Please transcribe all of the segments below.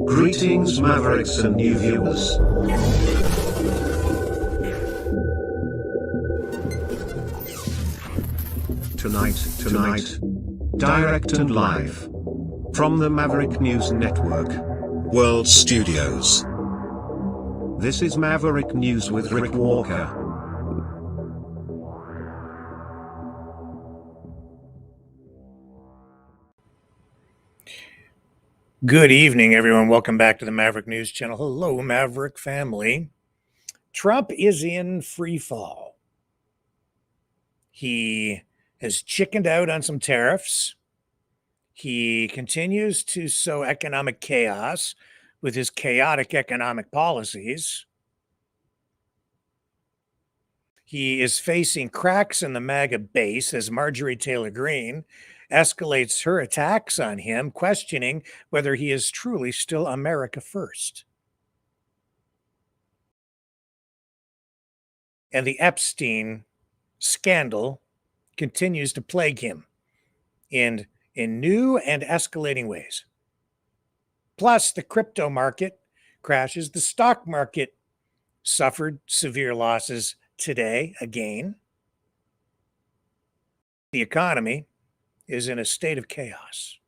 Greetings Mavericks and new viewers. Tonight, direct and live from the Maverick News Network World Studios. This is Maverick News with Rick Walker. Good evening, everyone. Welcome back to the Maverick News Channel. Hello, Maverick family. Trump is in free fall. He has chickened out on some tariffs. He continues to sow economic chaos with his chaotic economic policies. He is facing cracks in the MAGA base as Marjorie Taylor Greene escalates her attacks on him, questioning whether he is truly still America first. And the Epstein scandal continues to plague him in new and escalating ways. Plus, the crypto market crashes. The stock market suffered severe losses today again. The economy is in a state of chaos,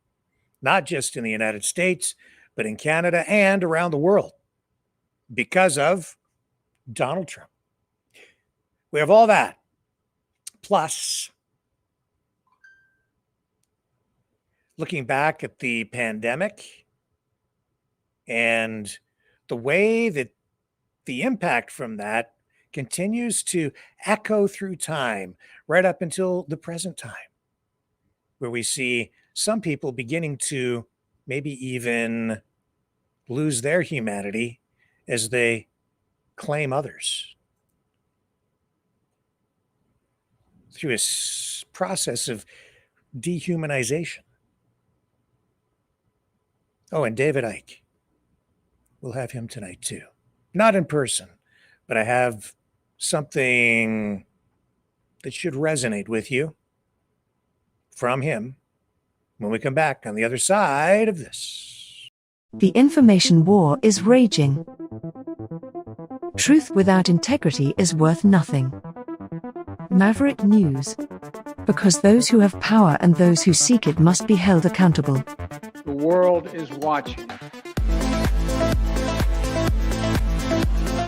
not just in the United States, but in Canada and around the world because of Donald Trump. We have all that. Plus, looking back at the pandemic and the way that the impact from that continues to echo through time, right up until the present time, where we see some people beginning to maybe even lose their humanity as they claim others through a process of dehumanization. Oh, and David Icke. We'll have him tonight too. Not in person, but I have something that should resonate with you from him when we come back on the other side of this. The information war is raging. Truth without integrity is worth nothing. Maverick News. Because those who have power and those who seek it must be held accountable. The world is watching.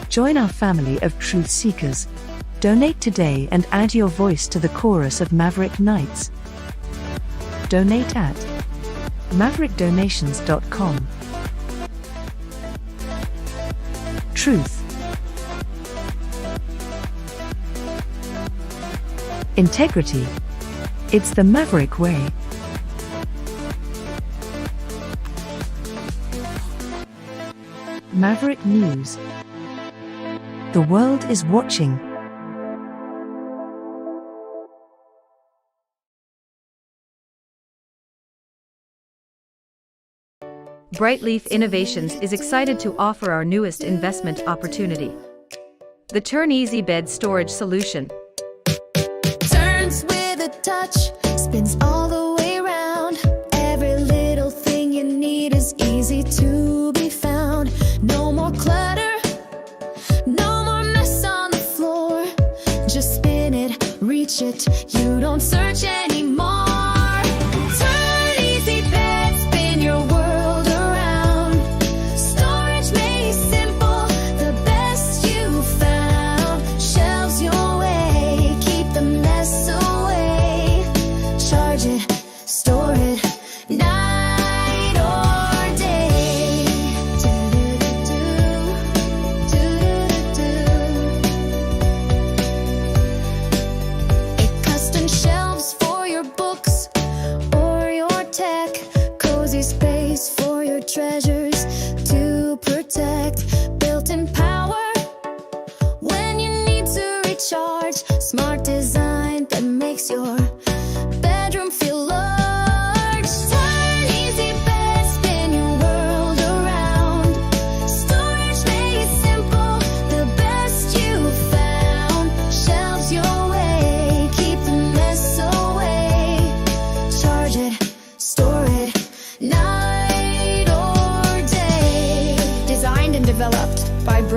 Join our family of truth seekers. Donate today and add your voice to the chorus of Maverick Knights. Donate at maverickdonations.com. Truth. Integrity. It's the Maverick way. Maverick News. The world is watching. Brightleaf Innovations is excited to offer our newest investment opportunity, the Turn Easy Bed Storage Solution. Turns with a touch, spins all the way around. Every little thing you need is easy to be found. No more clutter, no more mess on the floor. Just spin it, reach it, you don't search anymore. Turn Easy Bed, spin your world around. Storage made simple, the best you found. Shelves your way, keep the mess away. Charge it, store it, night or day. It custom shelves for your books or your tech. Cozy space for your treasures to protect. Built-in power when you need to recharge. Smart design that makes your bedroom feel large. Turn Easy Bed, spin your world around. Storage made simple, the best you found. Shelves your way, keep the mess away. Charge it, store it,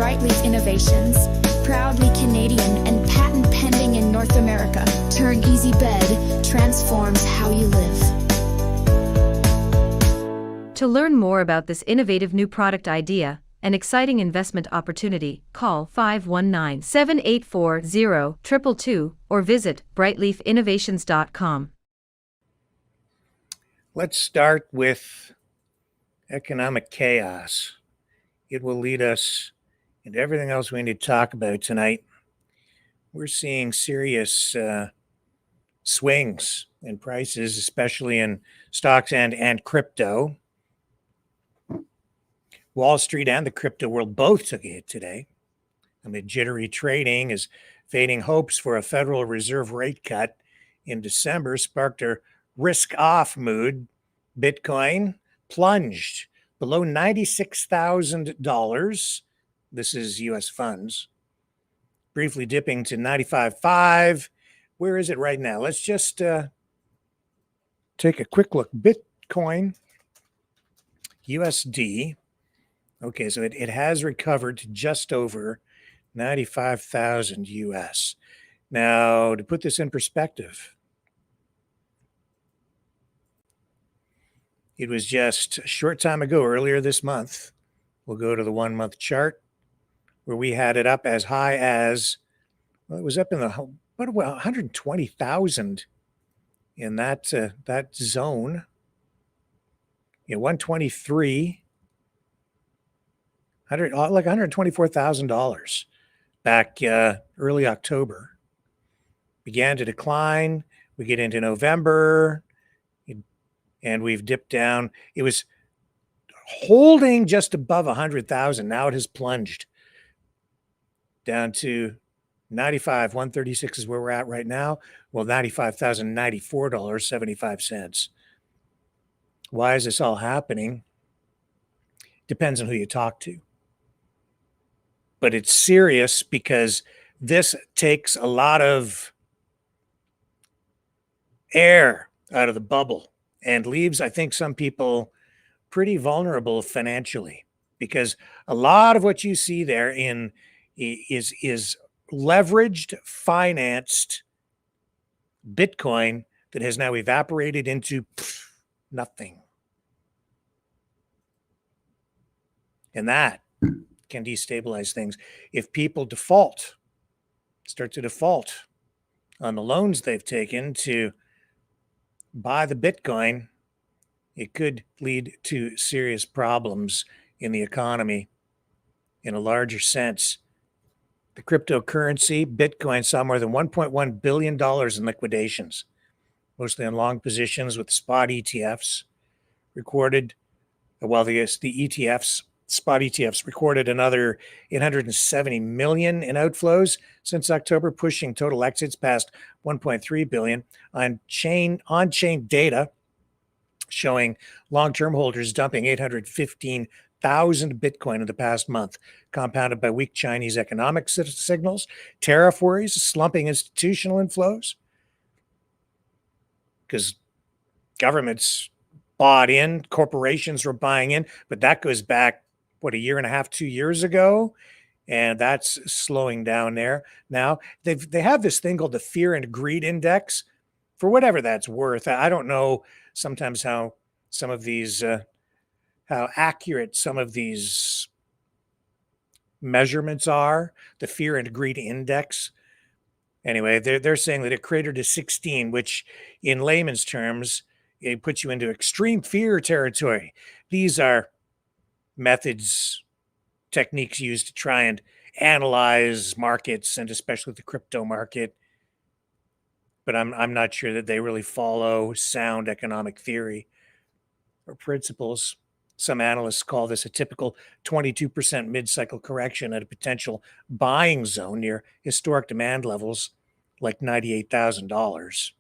Brightleaf Innovations, proudly Canadian and patent pending in North America. Turn Easy Bed transforms how you live. To learn more about this innovative new product idea, an exciting investment opportunity, call 519-784-0222 or visit brightleafinnovations.com. Let's start with economic chaos. It will lead us into everything else we need to talk about tonight. We're seeing serious swings in prices, especially in stocks and crypto. Wall Street and the crypto world both took a hit today amid jittery trading as fading hopes for a Federal Reserve rate cut in December sparked a risk-off mood. Bitcoin plunged below $96,000. This is U.S. funds, briefly dipping to 95.5. Where is it right now? Let's just take a quick look. Bitcoin, USD. Okay, so it has recovered to just over 95,000 US. Now, to put this in perspective, it was just a short time ago, earlier this month, we'll go to the 1 month chart, where we had it up as high as, well, it was up in the, what, 120,000 in that zone. Yeah, 123. Like $124,000 back early October. Began to decline. We get into November, and we've dipped down. It was holding just above 100,000. Now it has plunged down to 95, 136 is where we're at right now. Well, $95,094.75. Why is this all happening? Depends on who you talk to. But it's serious because this takes a lot of air out of the bubble and leaves, I think, some people pretty vulnerable financially, because a lot of what you see there is leveraged, financed Bitcoin that has now evaporated into nothing. And that can destabilize things. If people start to default on the loans they've taken to buy the Bitcoin, it could lead to serious problems in the economy in a larger sense. The cryptocurrency, Bitcoin, saw more than $1.1 billion in liquidations, mostly on long positions with spot ETFs recorded. While the ETFs, spot ETFs, recorded another 870 million in outflows since October, pushing total exits past 1.3 billion. On-chain data showing long-term holders dumping 815,000 Bitcoin in the past month, compounded by weak Chinese economic signals, tariff worries, slumping institutional inflows, because governments bought in, corporations were buying in, but that goes back, what, a year and a half, 2 years ago, and that's slowing down there. Now, they have this thing called the Fear and Greed Index, for whatever that's worth. I don't know sometimes how some of these, how accurate some of these measurements are, the Fear and Greed Index. Anyway, they're saying that it cratered to 16, which in layman's terms, it puts you into extreme fear territory. These are methods, techniques used to try and analyze markets, and especially the crypto market. But I'm not sure that they really follow sound economic theory or principles. Some analysts call this a typical 22% mid-cycle correction at a potential buying zone near historic demand levels like $98,000.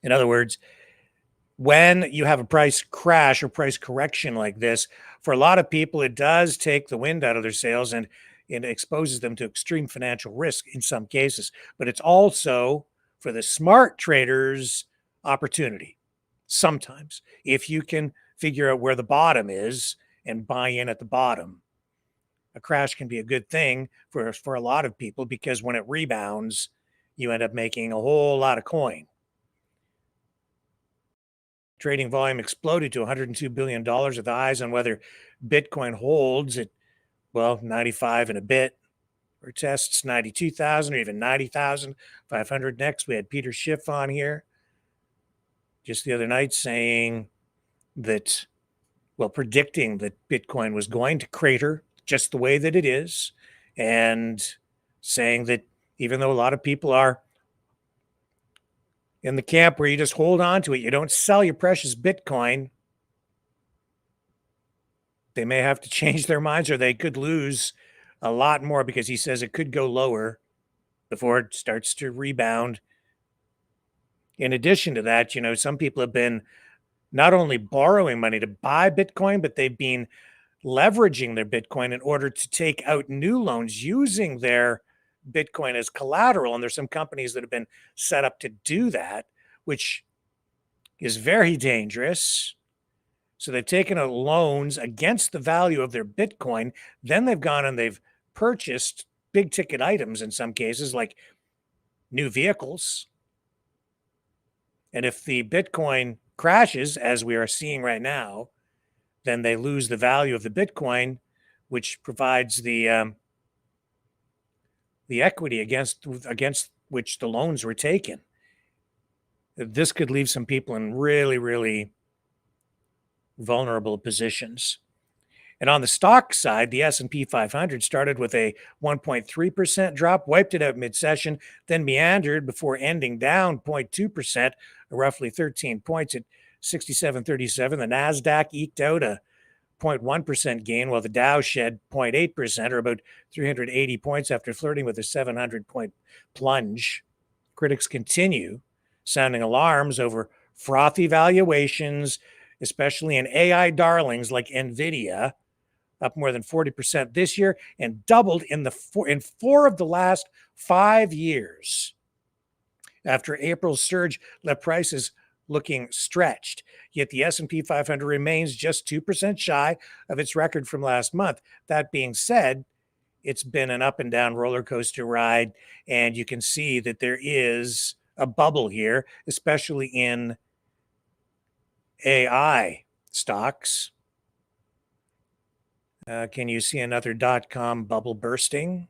In other words, when you have a price crash or price correction like this, for a lot of people, it does take the wind out of their sails and it exposes them to extreme financial risk in some cases. But it's also, for the smart traders, opportunity. Sometimes, if you can figure out where the bottom is and buy in at the bottom. a crash can be a good thing for a lot of people, because when it rebounds, you end up making a whole lot of coin. Trading volume exploded to $102 billion with eyes on whether Bitcoin holds at, well, 95 and a bit, or tests 92,000 or even 90,500 next. We had Peter Schiff on here just the other night saying that, well, predicting that Bitcoin was going to crater just the way that it is, and saying that even though a lot of people are in the camp where you just hold on to it, you don't sell your precious Bitcoin, they may have to change their minds, or they could lose a lot more, because he says it could go lower before it starts to rebound. In addition to that, some people have been not only borrowing money to buy Bitcoin, but they've been leveraging their Bitcoin in order to take out new loans using their Bitcoin as collateral. And there's some companies that have been set up to do that, which is very dangerous. So they've taken out loans against the value of their Bitcoin. Then they've gone and they've purchased big ticket items in some cases, like new vehicles. And if the Bitcoin crashes, as we are seeing right now, then they lose the value of the Bitcoin, which provides the equity against which the loans were taken. This could leave some people in really, really vulnerable positions. And on the stock side, the S&P 500 started with a 1.3% drop, wiped it out mid-session, then meandered before ending down 0.2%, roughly 13 points at 6737. The NASDAQ eked out a 0.1% gain, while the Dow shed 0.8%, or about 380 points, after flirting with a 700-point plunge. Critics continue sounding alarms over frothy valuations, especially in AI darlings like NVIDIA, up more than 40% this year and doubled in four of the last 5 years. After April's surge left prices looking stretched, yet the S&P 500 remains just 2% shy of its record from last month. That being said, it's been an up and down roller coaster ride, and you can see that there is a bubble here, especially in AI stocks. Can you see another .com bubble bursting?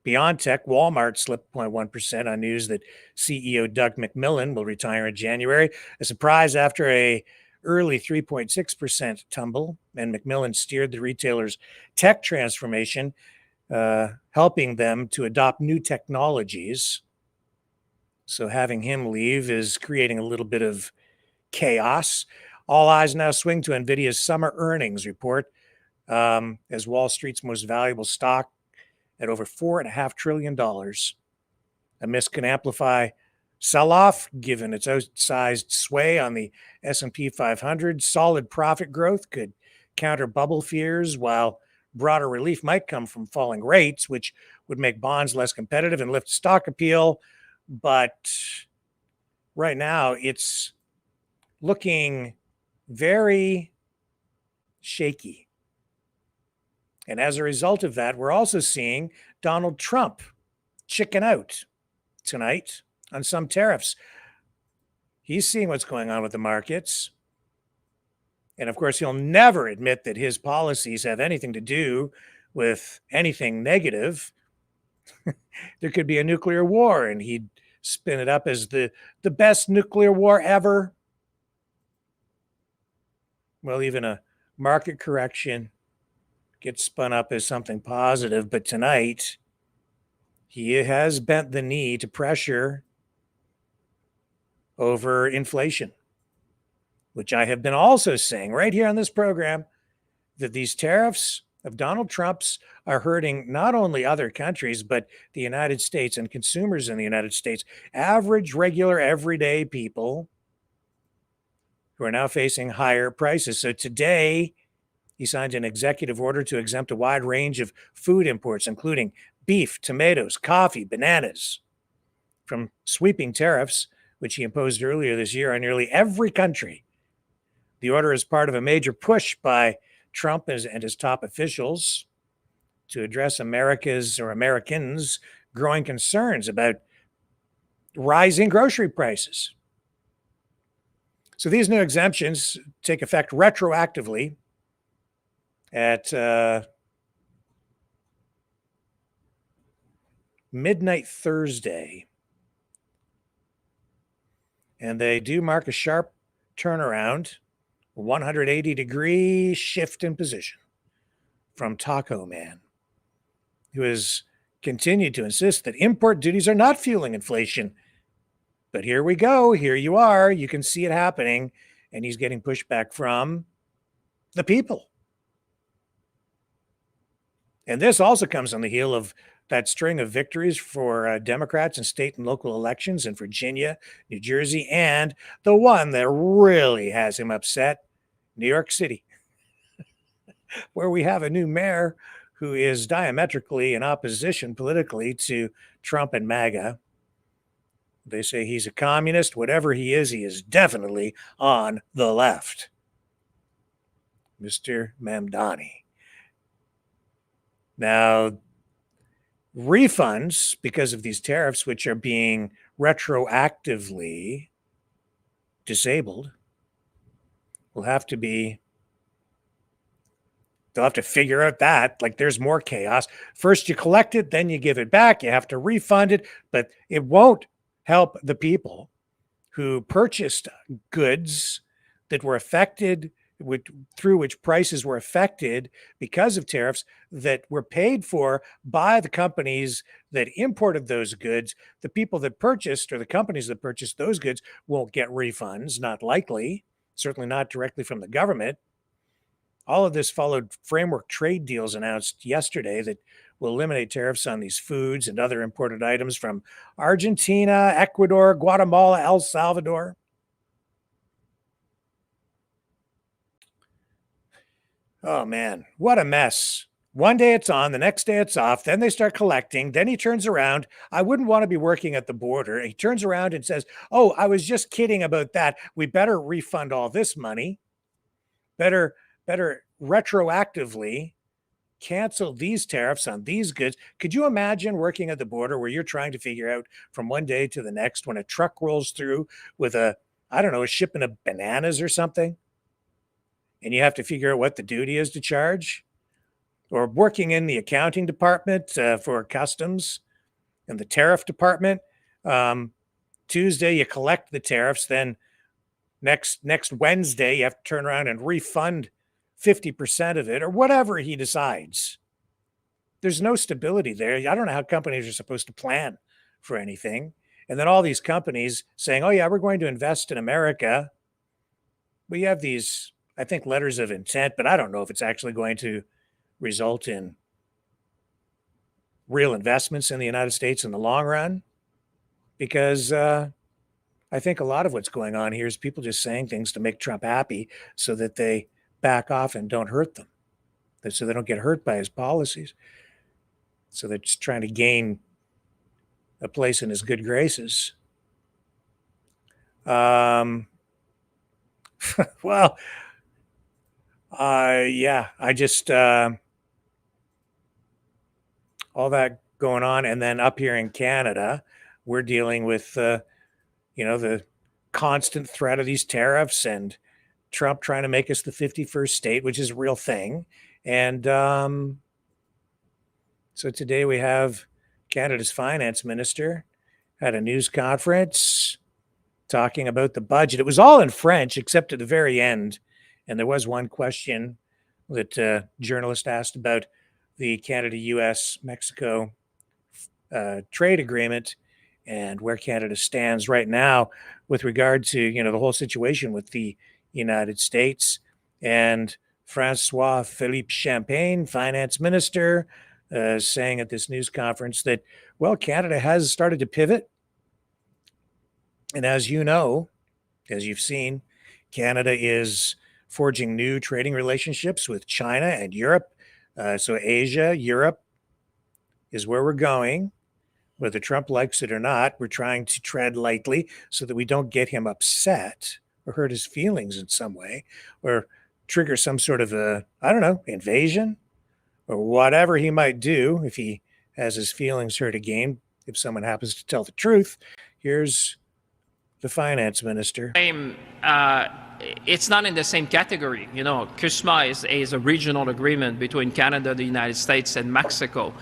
Beyond tech, Walmart slipped 0.1% on news that CEO Doug McMillon will retire in January, a surprise after a early 3.6% tumble. And McMillon steered the retailer's tech transformation, helping them to adopt new technologies. So having him leave is creating a little bit of chaos. All eyes now swing to NVIDIA's summer earnings report, as Wall Street's most valuable stock at over $4.5 trillion. A miss can amplify sell-off, given its outsized sway on the S&P 500. Solid profit growth could counter bubble fears, while broader relief might come from falling rates, which would make bonds less competitive and lift stock appeal. But right now, it's looking very shaky. And as a result of that, we're also seeing Donald Trump chicken out tonight on some tariffs. He's seeing what's going on with the markets. And of course, he'll never admit that his policies have anything to do with anything negative. There could be a nuclear war, and he'd spin it up as the best nuclear war ever. Well, even a market correction gets spun up as something positive. But tonight, he has bent the knee to pressure over inflation, which I have been also saying right here on this program, that these tariffs of Donald Trump's are hurting not only other countries, but the United States and consumers in the United States, average, regular, everyday people who are now facing higher prices. So today, he signed an executive order to exempt a wide range of food imports, including beef, tomatoes, coffee, bananas, from sweeping tariffs, which he imposed earlier this year on nearly every country. The order is part of a major push by Trump and his top officials to address America's or Americans' growing concerns about rising grocery prices. So these new exemptions take effect retroactively at midnight Thursday. And they do mark a sharp turnaround, 180-degree shift in position from Taco Man, who has continued to insist that import duties are not fueling inflation. But here we go. Here you are. You can see it happening. And he's getting pushback from the people. And this also comes on the heel of that string of victories for Democrats in state and local elections in Virginia, New Jersey, and the one that really has him upset, New York City, where we have a new mayor who is diametrically in opposition politically to Trump and MAGA. They say he's a communist. Whatever he is definitely on the left. Mr. Mamdani. Now, refunds because of these tariffs, which are being retroactively disabled, will have to be, they'll have to figure out that, like, there's more chaos. First you collect it, then you give it back. You have to refund it, but it won't help the people who purchased goods that were affected, through which prices were affected because of tariffs, that were paid for by the companies that imported those goods. The people that purchased, or the companies that purchased those goods, won't get refunds, not likely, certainly not directly from the government. All of this followed framework trade deals announced yesterday that will eliminate tariffs on these foods and other imported items from Argentina, Ecuador, Guatemala, El Salvador. Oh man, what a mess. One day it's on, the next day it's off, then they start collecting, then he turns around. I wouldn't want to be working at the border. He turns around and says, oh, I was just kidding about that. We better refund all this money. Better retroactively cancel these tariffs on these goods. Could you imagine working at the border where you're trying to figure out from one day to the next when a truck rolls through with a shipment of bananas or something, and you have to figure out what the duty is to charge? Or working in the accounting department for customs and the tariff department. Tuesday, you collect the tariffs. Then next Wednesday, you have to turn around and refund 50% of it, or whatever he decides. There's no stability there. I don't know how companies are supposed to plan for anything. And then all these companies saying, oh yeah, we're going to invest in America. We have these, I think, letters of intent, but I don't know if it's actually going to result in real investments in the United States in the long run. Because I think a lot of what's going on here is people just saying things to make Trump happy so that they back off and don't hurt them, so they don't get hurt by his policies. So they're just trying to gain a place in his good graces. Well, yeah, I just, all that going on. And then up here in Canada, we're dealing with, the constant threat of these tariffs and Trump trying to make us the 51st state, which is a real thing. And so today we have Canada's finance minister had a news conference talking about the budget. It was all in French, except at the very end. And there was one question that a journalist asked about the Canada, US, Mexico trade agreement and where Canada stands right now with regard to, the whole situation with the United States. And Francois Philippe Champagne, finance minister, saying at this news conference that, well, Canada has started to pivot. And as you know, as you've seen, Canada is forging new trading relationships with China and Europe. So Asia, Europe is where we're going. Whether Trump likes it or not, we're trying to tread lightly so that we don't get him upset or hurt his feelings in some way, or trigger some sort of invasion or whatever he might do if he has his feelings hurt again, if someone happens to tell the truth. Here's the finance minister. It's not in the same category. You know, CUSMA is a regional agreement between Canada, the United States, and Mexico.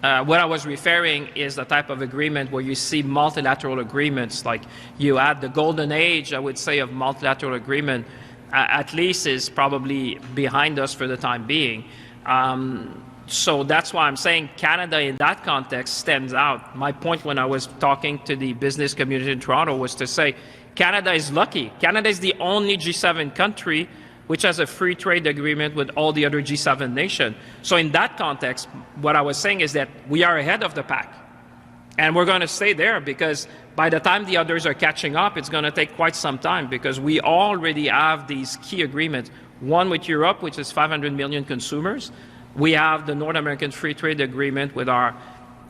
What I was referring is the type of agreement where you see multilateral agreements, like you had the golden age, I would say, of multilateral agreement, at least is probably behind us for the time being. So that's why I'm saying Canada in that context stands out. My point when I was talking to the business community in Toronto was to say, Canada is lucky. Canada is the only G7 country which has a free trade agreement with all the other G7 nations. So in that context, what I was saying is that we are ahead of the pack. And we're going to stay there because by the time the others are catching up, it's going to take quite some time because we already have these key agreements. One with Europe, which is 500 million consumers. We have the North American Free Trade Agreement with our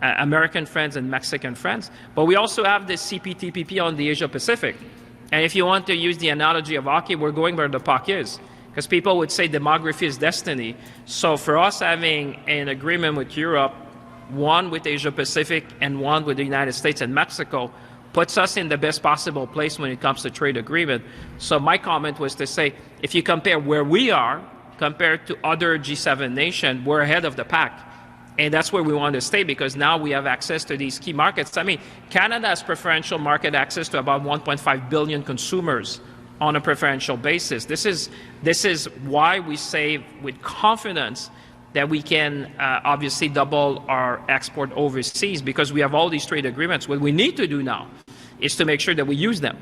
American friends and Mexican friends. But we also have the CPTPP on the Asia Pacific. And if you want to use the analogy of hockey, we're going where the puck is. Because people would say demography is destiny. So for us having an agreement with Europe, one with Asia Pacific and one with the United States and Mexico, puts us in the best possible place when it comes to trade agreement. So my comment was to say, if you compare where we are compared to other G7 nations, we're ahead of the pack. And that's where we want to stay because now we have access to these key markets. I mean, Canada has preferential market access to about 1.5 billion consumers on a preferential basis. This is why we say with confidence that we can obviously double our export overseas because we have all these trade agreements. What we need to do now is to make sure that we use them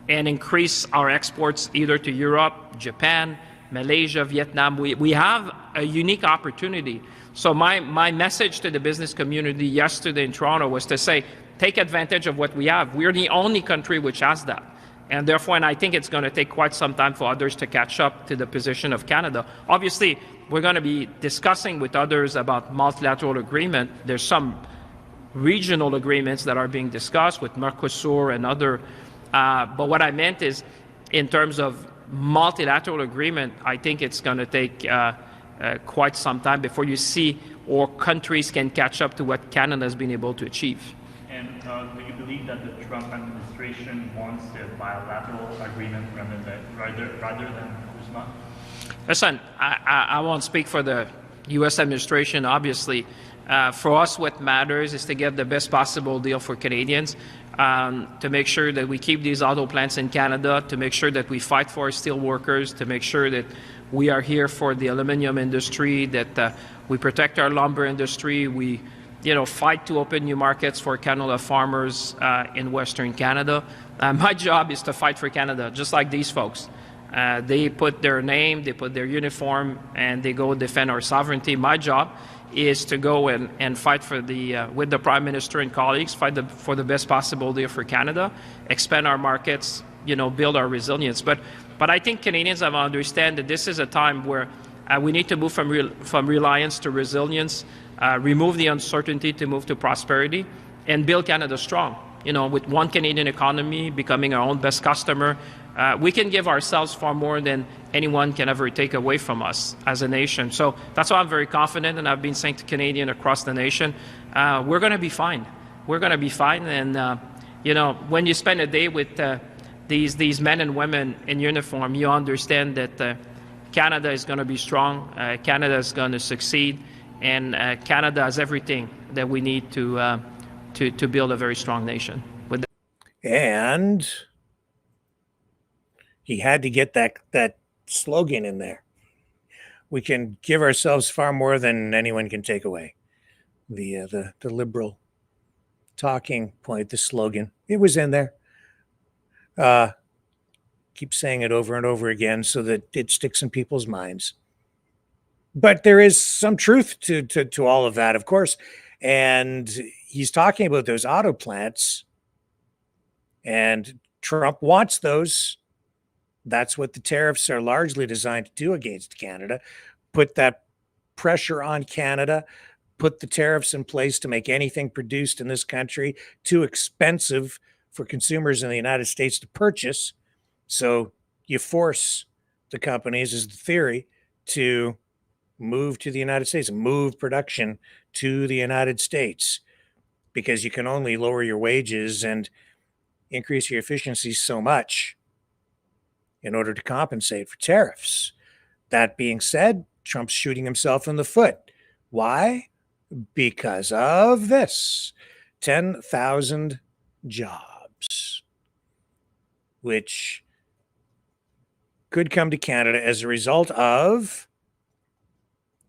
and increase our exports either to Europe, Japan, Malaysia, Vietnam. We have a unique opportunity. So my message to the business community yesterday in Toronto was to say, take advantage of what we have. We're the only country which has that. And therefore, and I think it's going to take quite some time for others to catch up to the position of Canada. Obviously, we're going to be discussing with others about multilateral agreement. There's some regional agreements that are being discussed with Mercosur and other. But what I meant is, in terms of multilateral agreement, I think it's going to take quite some time before you see or countries can catch up to what Canada has been able to achieve. And do you believe that the Trump administration wants a bilateral agreement rather than CUSMA? Listen, I won't speak for the U.S. administration, obviously. For us, what matters is to get the best possible deal for Canadians, to make sure that we keep these auto plants in Canada, to make sure that we fight for our steel workers, to make sure that we are here for the aluminum industry, that we protect our lumber industry, we fight to open new markets for canola farmers in Western Canada. My job is to fight for Canada, just like these folks. They put their name, they put their uniform, and they go defend our sovereignty. My job is to go and fight for with the Prime Minister and colleagues, fight for the best possible deal for Canada, expand our markets, build our resilience. But I think Canadians have to understand that this is a time where we need to move from reliance to resilience, remove the uncertainty to move to prosperity, and build Canada strong. With one Canadian economy becoming our own best customer, we can give ourselves far more than anyone can ever take away from us as a nation. So that's why I'm very confident, and I've been saying to Canadians across the nation, we're going to be fine. We're going to be fine. And, when you spend a day with these men and women in uniform, you understand that Canada is going to be strong, Canada is going to succeed, and Canada has everything that we need to build a very strong nation. And he had to get that slogan in there. We can give ourselves far more than anyone can take away. The liberal talking point, the slogan, it was in there. Keep saying it over and over again so that it sticks in people's minds. But there is some truth to all of that, of course. And he's talking about those auto plants, and Trump wants those. That's what the tariffs are largely designed to do against Canada. Put that pressure on Canada, put the tariffs in place to make anything produced in this country too expensive for consumers in the United States to purchase. So you force the companies, is the theory, to move to the United States, move production to the United States, because you can only lower your wages and increase your efficiency so much in order to compensate for tariffs. That being said, Trump's shooting himself in the foot. Why? Because of this 10,000 jobs, which could come to Canada as a result of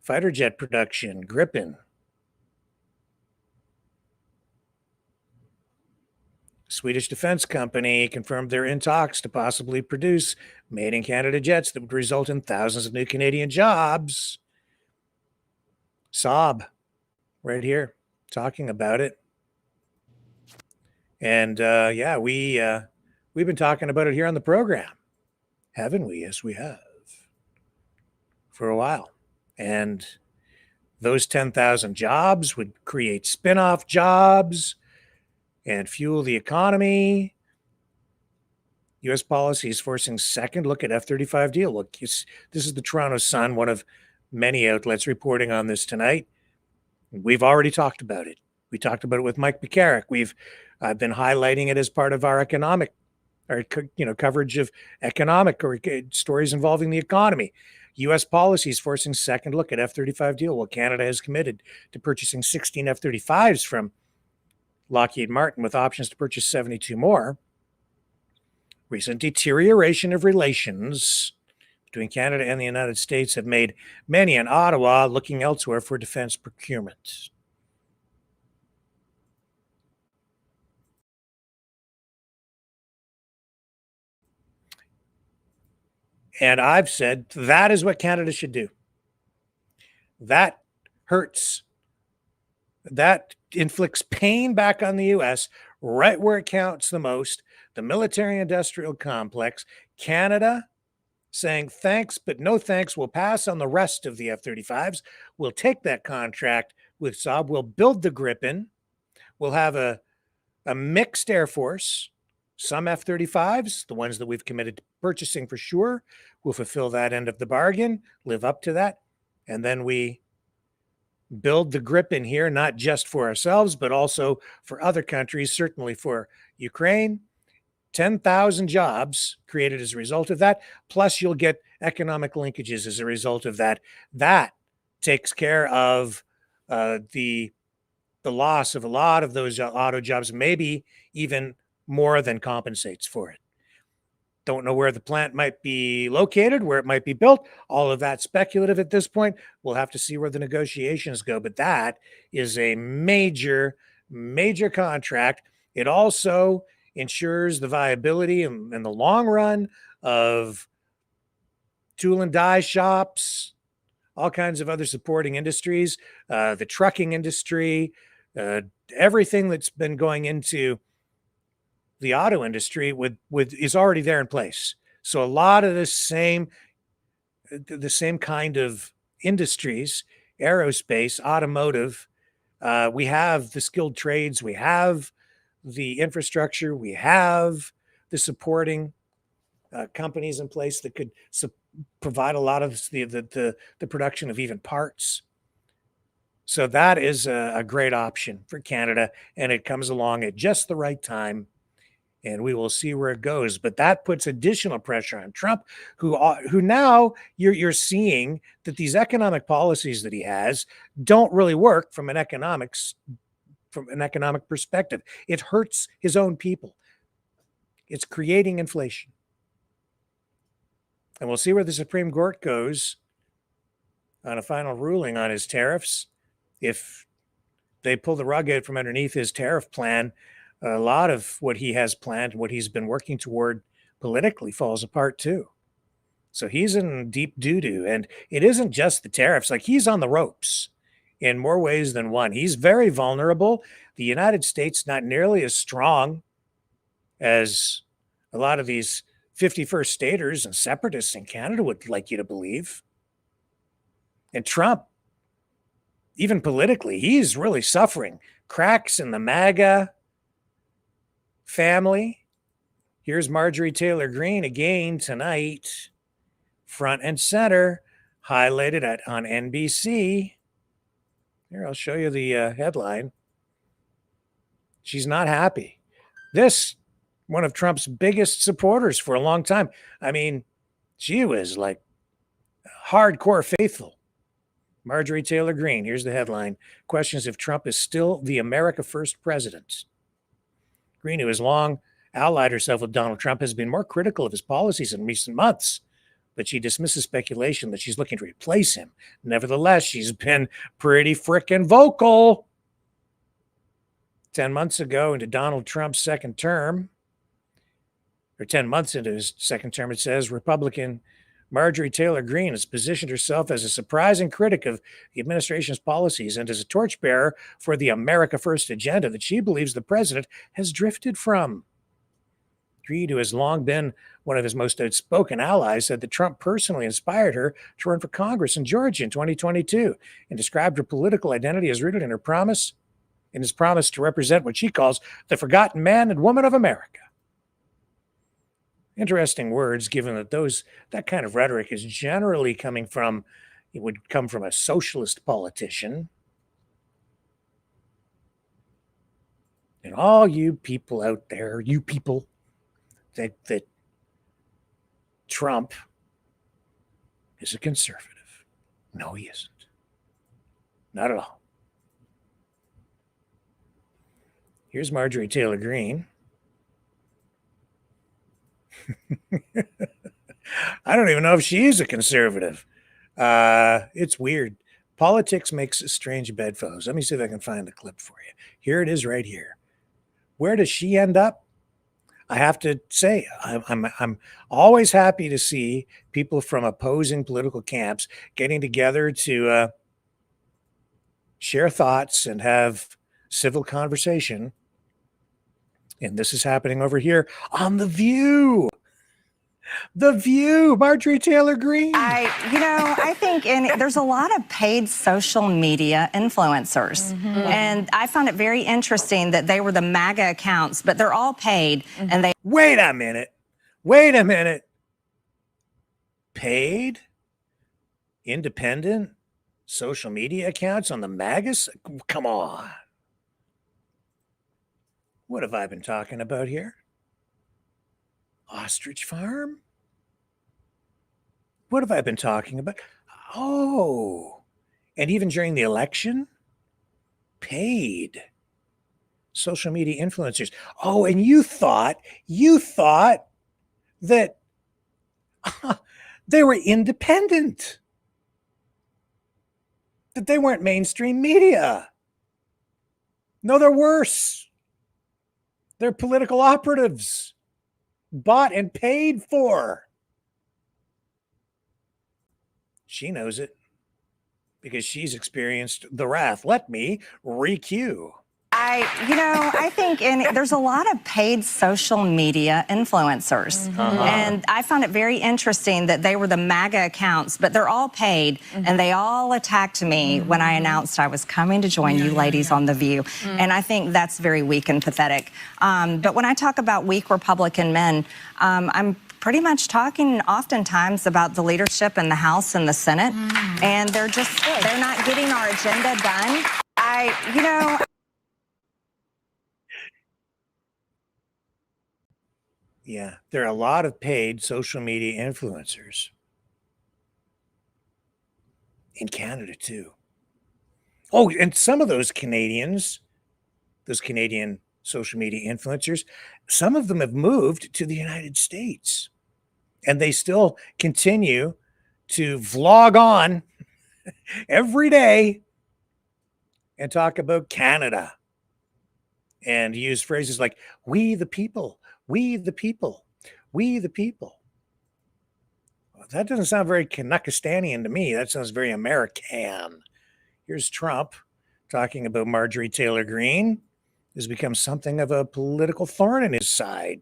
fighter jet production, Gripen. Swedish defense company confirmed they're in talks to possibly produce made in Canada jets that would result in thousands of new Canadian jobs. Saab, right here, talking about it. And yeah, we've been talking about it here on the program, haven't we? Yes, we have, for a while. And those 10,000 jobs would create spin-off jobs and fuel the economy. U.S. policy is forcing second look at F-35 deal. Look, this is the Toronto Sun, one of many outlets reporting on this tonight. We've already talked about it. We talked about it with Mike McCarrick. We've been highlighting it as part of our coverage of economic or stories involving the economy. U.S. policy is forcing second look at F-35 deal. Well, Canada has committed to purchasing 16 F-35s from Lockheed Martin with options to purchase 72 more. Recent deterioration of relations between Canada and the United States have made many in Ottawa looking elsewhere for defense procurement. And I've said that is what Canada should do. That hurts. That inflicts pain back on the U.S. right where it counts the most, the military-industrial complex. Canada saying thanks, but no thanks. We'll pass on the rest of the F-35s. We'll take that contract with Saab. We'll build the Gripen. We'll have a mixed Air Force. Some F-35s, the ones that we've committed to purchasing for sure, will fulfill that end of the bargain, live up to that. And then we build the Gripen here, not just for ourselves, but also for other countries, certainly for Ukraine. 10,000 jobs created as a result of that. Plus, you'll get economic linkages as a result of that. That takes care of the loss of a lot of those auto jobs, maybe even more than compensates for it. Don't know where the plant might be located, where it might be built. All of that speculative at this point. We'll have to see where the negotiations go. But that is a major, major contract. It also ensures the viability in the long run of tool and die shops, all kinds of other supporting industries, the trucking industry, everything that's been going into the auto industry is already there in place. So a lot of the same kind of industries, aerospace, automotive, we have the skilled trades, we have the infrastructure, we have the supporting companies in place that could provide a lot of the production of even parts. So that is a great option for Canada, and it comes along at just the right time. And we will see where it goes. But that puts additional pressure on Trump, who now you're seeing that these economic policies that he has don't really work from an economic perspective. It hurts his own people. It's creating inflation. And we'll see where the Supreme Court goes on a final ruling on his tariffs. If they pull the rug out from underneath his tariff plan, a lot of what he has planned, what he's been working toward politically, falls apart too. So he's in deep doo-doo. And it isn't just the tariffs. Like, he's on the ropes in more ways than one. He's very vulnerable. The United States, not nearly as strong as a lot of these 51st staters and separatists in Canada would like you to believe. And Trump, even politically, he's really suffering. Cracks in the MAGA family. Here's Marjorie Taylor Greene again tonight, front and center, highlighted on NBC. Here, I'll show you the headline. She's not happy. This, one of Trump's biggest supporters for a long time. I mean, she was like hardcore faithful. Marjorie Taylor Greene, here's the headline, questions if Trump is still the America First president. Greene, who has long allied herself with Donald Trump, has been more critical of his policies in recent months, but she dismisses speculation that she's looking to replace him. Nevertheless, she's been pretty frickin' vocal. 10 months ago into Donald Trump's second term, or 10 months into his second term, it says Republican Marjorie Taylor Greene has positioned herself as a surprising critic of the administration's policies and as a torchbearer for the America First agenda that she believes the president has drifted from. Greene, who has long been one of his most outspoken allies, said that Trump personally inspired her to run for Congress in Georgia in 2022 and described her political identity as rooted in his promise to represent what she calls the forgotten man and woman of America. Interesting words, given that that kind of rhetoric is generally it would come from a socialist politician. And all you people out there, you people that Trump is a conservative. No, he isn't. Not at all. Here's Marjorie Taylor Greene. I don't even know if she's a conservative. It's weird. Politics makes strange bedfellows. Let me see if I can find the clip for you. Here it is right here. Where does she end up? I have to say, I'm always happy to see people from opposing political camps getting together to share thoughts and have civil conversation. And this is happening over here on The View. The View, Marjorie Taylor Greene. I think there's a lot of paid social media influencers. And I found it very interesting that they were the MAGA accounts, but they're all paid. And they. Wait a minute. Paid? Independent social media accounts on the MAGAs? Come on. What have I been talking about here? Ostrich Farm? What have I been talking about? Oh, and even during the election, paid social media influencers. Oh, and you thought that they were independent, that they weren't mainstream media. No, they're worse. They're political operatives, bought and paid for. She knows it because she's experienced the wrath. Let me re-cue. I think there's a lot of paid social media influencers. And I found it very interesting that they were the MAGA accounts, but they're all paid. And they all attacked me when I announced I was coming to join you ladies on The View. And I think that's very weak and pathetic. But when I talk about weak Republican men, I'm pretty much talking oftentimes about the leadership in the House and the Senate. And they're not getting our agenda done. Yeah, there are a lot of paid social media influencers in Canada too. Oh, and some of those Canadian social media influencers, some of them have moved to the United States and they still continue to vlog on every day and talk about Canada and use phrases like, we the people. We the people. We the people. Well, that doesn't sound very Canuckistanian to me. That sounds very American. Here's Trump talking about Marjorie Taylor Greene, who's become something of a political thorn in his side.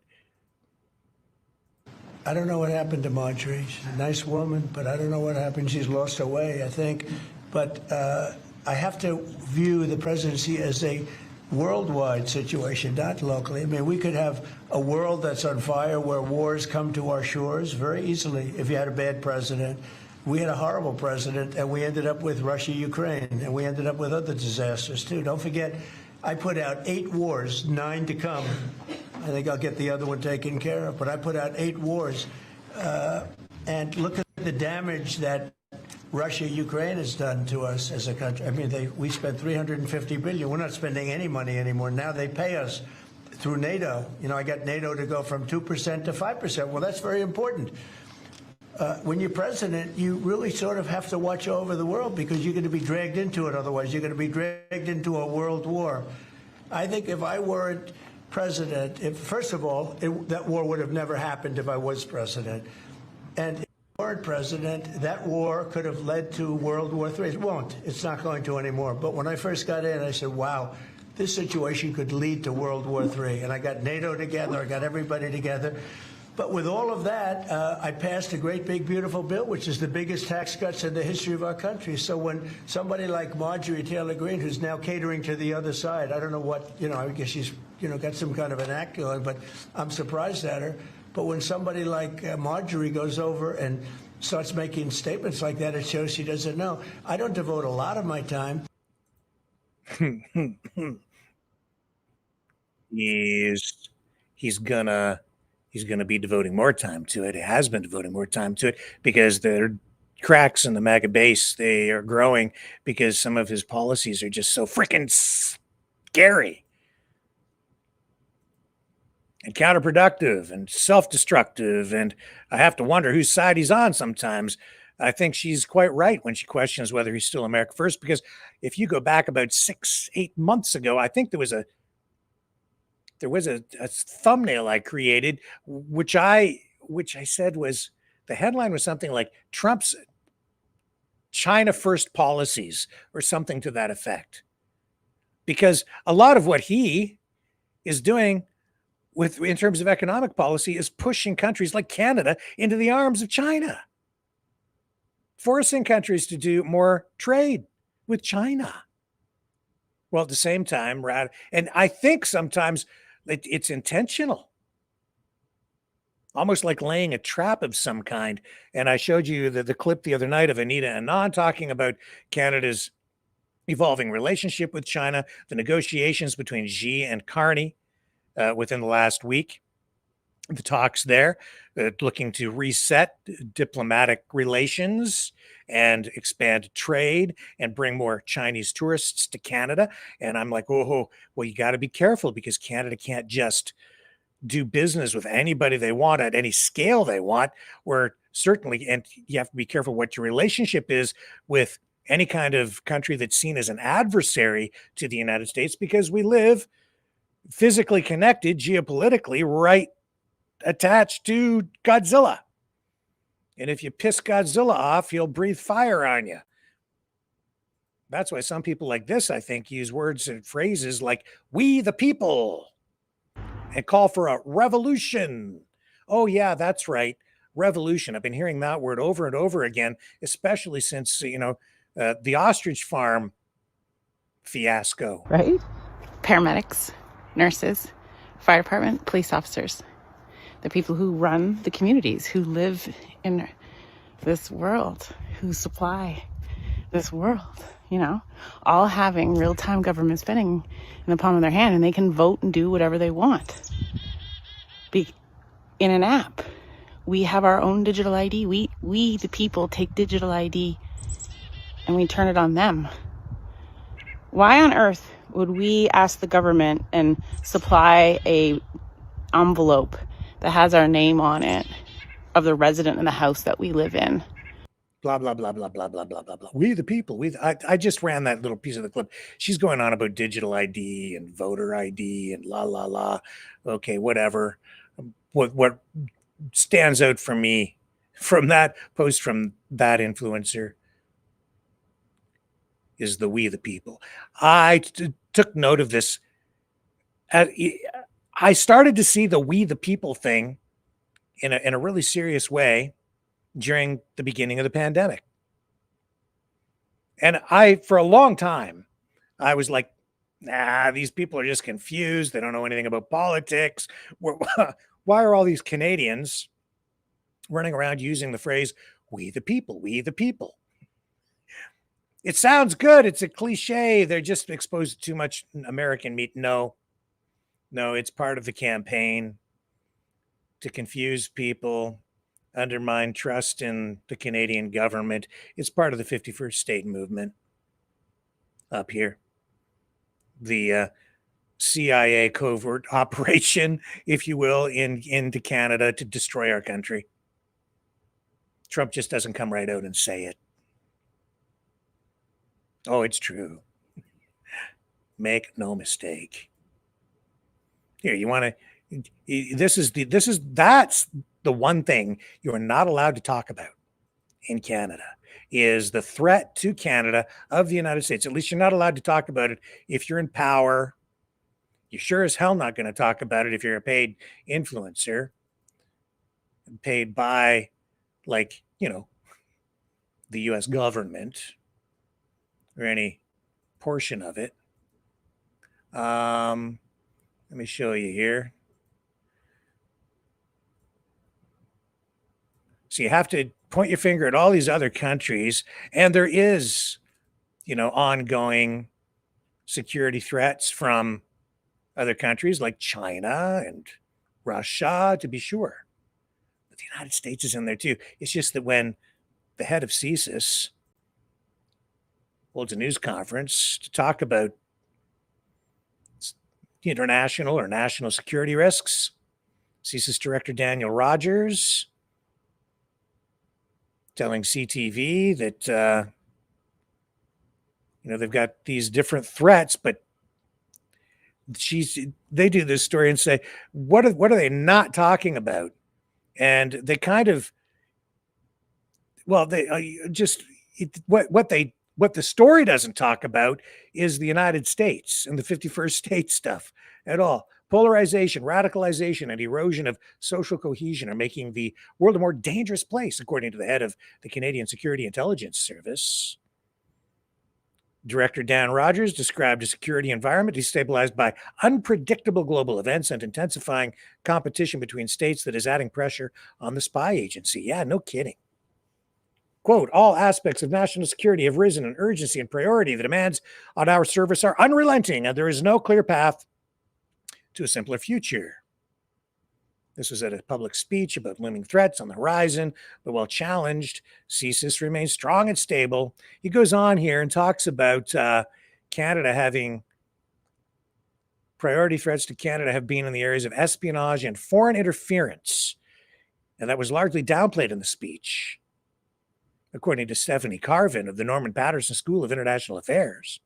I don't know what happened to Marjorie. She's a nice woman, but I don't know what happened. She's lost her way, I think. But I have to view the presidency as a worldwide situation, not locally. I mean, we could have a world that's on fire where wars come to our shores very easily if you had a bad president. we had a horrible president, and we ended up with Russia, Ukraine, and we ended up with other disasters too. Don't forget, I put out 8 wars, 9 to come. I think I'll get the other one taken care of, but I put out 8 wars. And look at the damage that Russia, Ukraine has done to us as a country. I mean, we spent $350 billion. We're not spending any money anymore. Now they pay us through NATO. You know, I got NATO to go from 2% to 5%. Well, that's very important. When you're president, you really sort of have to watch over the world because you're going to be dragged into it. Otherwise, you're going to be dragged into a world war. I think if I weren't president, first of all, that war would have never happened if I was president. And if I weren't president, that war could have led to World War III. It won't. It's not going to anymore. But when I first got in, I said, wow, this situation could lead to World War III. And I got NATO together. I got everybody together. But with all of that, I passed a great, big, beautiful bill, which is the biggest tax cuts in the history of our country. So when somebody like Marjorie Taylor Greene, who's now catering to the other side, I don't know what, I guess she's, got some kind of an act going, but I'm surprised at her. But when somebody like Marjorie goes over and starts making statements like that, it shows she doesn't know. I don't devote a lot of my time. He's gonna be devoting more time to it. He has been devoting more time to it because the cracks in the MAGA base, they are growing because some of his policies are just so freaking scary and counterproductive and self-destructive. And I have to wonder whose side he's on sometimes. I think she's quite right when she questions whether he's still America First, because if you go back about 6-8 months ago, I think there was a thumbnail I created, which I said was, the headline was something like Trump's China First policies or something to that effect. Because a lot of what he is doing in terms of economic policy is pushing countries like Canada into the arms of China, forcing countries to do more trade with China. Well, at the same time, and I think sometimes it's intentional, almost like laying a trap of some kind. And I showed you the clip the other night of Anita Anand talking about Canada's evolving relationship with China, the negotiations between Xi and Carney within the last week, the talks there, looking to reset diplomatic relations and expand trade and bring more Chinese tourists to Canada. And I'm like, oh, well, you got to be careful because Canada can't just do business with anybody they want at any scale they want, or certainly, and you have to be careful what your relationship is with any kind of country that's seen as an adversary to the United States, because we live physically connected geopolitically right attached to Godzilla. And if you piss Godzilla off, he'll breathe fire on you. That's why some people like this, I think, use words and phrases like "we the people" and call for a revolution. Oh yeah, that's right. Revolution. I've been hearing that word over and over again, especially since, the ostrich farm fiasco. Right? Paramedics, nurses, fire department, police officers. The people who run the communities, who live in this world, who supply this world, all having real-time government spending in the palm of their hand, and they can vote and do whatever they want. In an app, we have our own digital ID. We, the people, take digital ID and we turn it on them. Why on earth would we ask the government and supply a envelope that has our name on it of the resident in the house that we live in? Blah, blah, blah, blah, blah, blah, blah, blah, blah. We the people. I just ran that little piece of the clip. She's going on about digital ID and voter ID and la, la, la. Okay, whatever. What stands out for me from that post from that influencer is the we the people. I took note of this. I started to see the we the people thing in a really serious way during the beginning of the pandemic. And for a long time, I was like, nah, these people are just confused. They don't know anything about politics. Why are all these Canadians running around using the phrase, We the people, we the people. It sounds good. It's a cliche. They're just exposed to too much American meat. No, it's part of the campaign to confuse people, undermine trust in the Canadian government. It's part of the 51st state movement up here. The CIA covert operation, if you will, into Canada to destroy our country. Trump just doesn't come right out and say it. Oh, it's true. Make no mistake. Here, you want to, that's the one thing you are not allowed to talk about in Canada is the threat to Canada of the United States. At least you're not allowed to talk about it if you're in power. You're sure as hell not going to talk about it if you're a paid influencer, paid by, like, you know, the U.S. government or any portion of it. Let me show you here. So you have to point your finger at all these other countries, and there is, you know, ongoing security threats from other countries like China and Russia, to be sure. But the United States is in there too. It's just that when the head of CSIS holds a news conference to talk about international or national security risks, CSIS Director Daniel Rogers telling CTV that, you know, they've got these different threats, but they do this story and say, what are they not talking about? And they kind of, well, they what the story doesn't talk about is the United States and the 51st state stuff at all. Polarization, radicalization, and erosion of social cohesion are making the world a more dangerous place, according to the head of the Canadian Security Intelligence Service. Director Dan Rogers described a security environment destabilized by unpredictable global events and intensifying competition between states that is adding pressure on the spy agency. Yeah, no kidding. Quote, all aspects of national security have risen in urgency and priority. The demands on our service are unrelenting, and there is no clear path to a simpler future. This was at a public speech about looming threats on the horizon, but while challenged, CSIS remains strong and stable. He goes on here and talks about Canada having priority threats to Canada have been in the areas of espionage and foreign interference. And that was largely downplayed in the speech, according to Stephanie Carvin of the Norman Patterson School of International Affairs.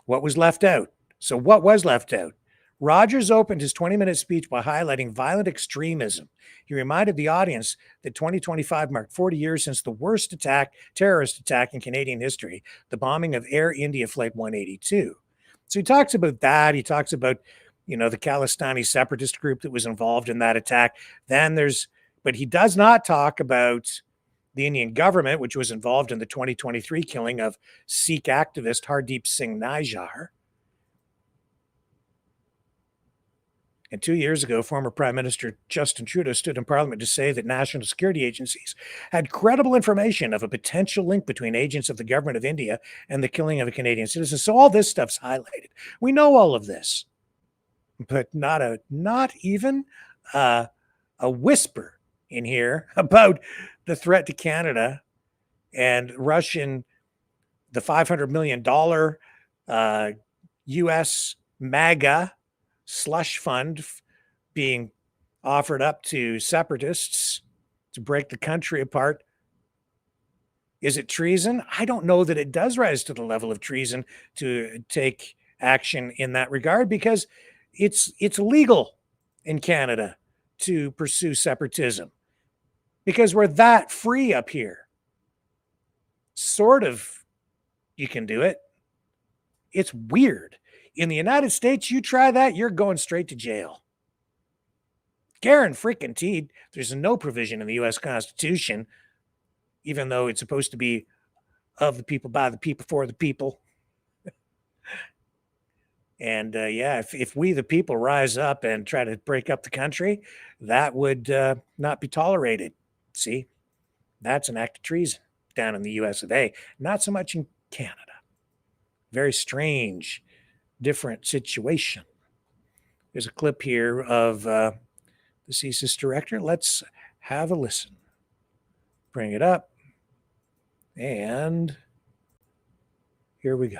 What was left out? So what was left out? Rogers opened his 20-minute speech by highlighting violent extremism. He reminded the audience that 2025 marked 40 years since the worst terrorist attack in Canadian history, the bombing of Air India Flight 182. So he talks about that. He talks about, you know, the Khalistani separatist group that was involved in that attack. But he does not talk about the Indian government, which was involved in the 2023 killing of Sikh activist Hardeep Singh Nijjar. And 2 years ago, former Prime Minister Justin Trudeau stood in Parliament to say that national security agencies had credible information of a potential link between agents of the government of India and the killing of a Canadian citizen. So all this stuff's highlighted. We know all of this, but not even a whisper in here about the threat to Canada and the $500 million U.S. MAGA slush fund being offered up to separatists to break the country apart. Is it treason? I don't know that it does rise to the level of treason to take action in that regard, because it's legal in Canada to pursue separatism because we're that free up here. Sort of, you can do it. It's weird. In the United States, you try that, you're going straight to jail. Guaranteed, there's no provision in the U.S. Constitution, even though it's supposed to be of the people, by the people, for the people. And if we, the people, rise up and try to break up the country, that would not be tolerated. See, That's an act of treason down in the US of A. Not so much in Canada. Very strange, different situation. There's a clip here of the CSIS director. Let's have a listen. Bring it up. And here we go.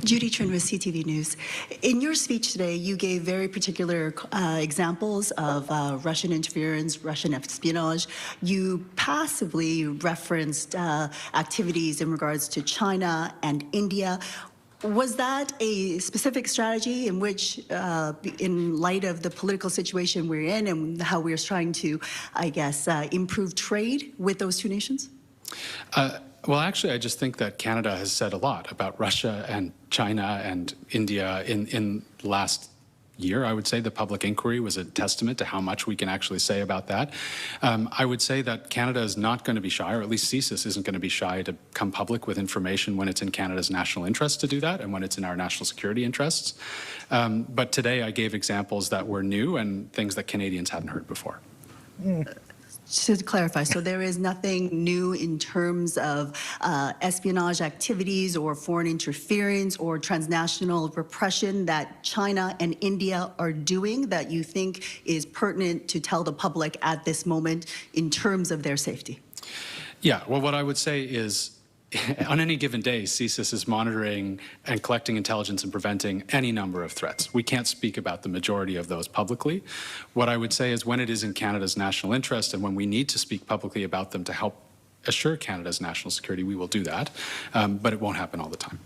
Judy Trin with CTV News. In your speech today, you gave very particular examples of Russian interference, Russian espionage. You passively referenced activities in regards to China and India. Was that a specific strategy in which, in light of the political situation we're in and how we're trying to, I guess, improve trade with those two nations? Well, actually, I just think that Canada has said a lot about Russia and China and India in the last year. I would say the public inquiry was a testament to how much we can actually say about that. I would say that Canada is not going to be shy, or at least CSIS isn't going to be shy to come public with information when it's in Canada's national interest to do that and when it's in our national security interests. But today I gave examples that were new and things that Canadians hadn't heard before. To clarify, so there is nothing new in terms of espionage activities or foreign interference or transnational repression that China and India are doing that you think is pertinent to tell the public at this moment in terms of their safety? Yeah, well, what I would say is on any given day, CSIS is monitoring and collecting intelligence and preventing any number of threats. We can't speak about the majority of those publicly. What I would say is when it is in Canada's national interest and when we need to speak publicly about them to help assure Canada's national security, we will do that. But it won't happen all the time.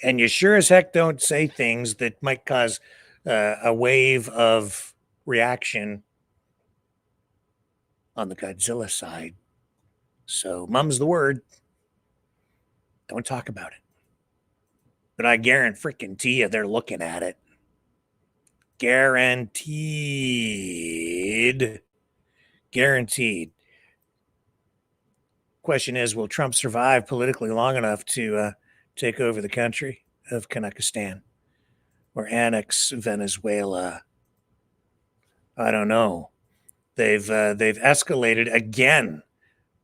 And you sure as heck don't say things that might cause a wave of reaction on the Godzilla side. So mum's the word. Don't talk about it. But I guarantee you they're looking at it. Guaranteed. Guaranteed. Question is, will Trump survive politically long enough to take over the country of Kazakhstan or annex Venezuela? I don't know. They've escalated again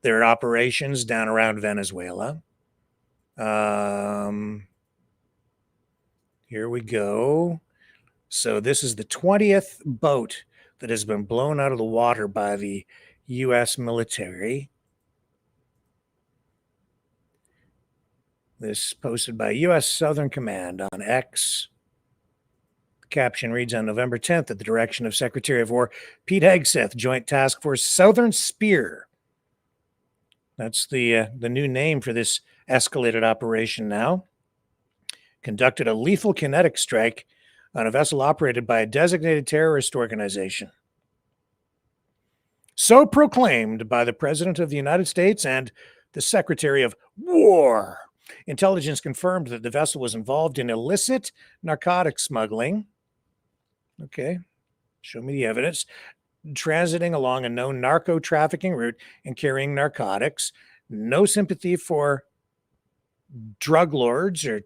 their operations down around Venezuela. Here we go. So this is the 20th boat that has been blown out of the water by the U.S. military. This posted by U.S. Southern Command on X. The caption reads, on November 10th, at the direction of Secretary of War Pete Hegseth, Joint Task Force Southern Spear. That's the new name for this escalated operation now. Conducted a lethal kinetic strike on a vessel operated by a designated terrorist organization. So proclaimed by the President of the United States and the Secretary of War. Intelligence confirmed that the vessel was involved in illicit narcotic smuggling. Okay, show me the evidence. Transiting along a known narco trafficking route and carrying narcotics. No sympathy for drug lords or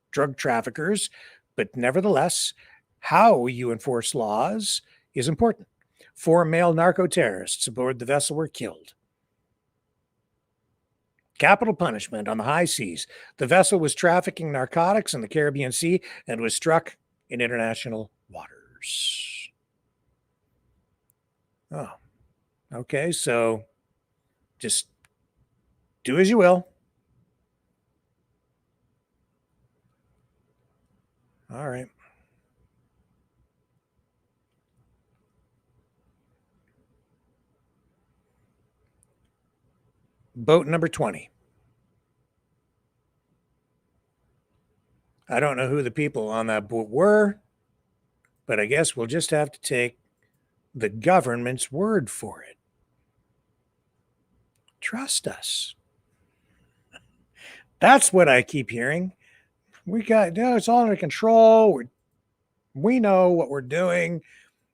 drug traffickers, but nevertheless, how you enforce laws is important. 4 male narco terrorists aboard the vessel were killed. Capital punishment on the high seas. The vessel was trafficking narcotics in the Caribbean Sea and was struck in international waters. Oh, okay. So just do as you will. All right. Boat number 20. I don't know who the people on that boat were, but I guess we'll just have to take the government's word for it. Trust us. That's what I keep hearing. It's all under control. We know what we're doing.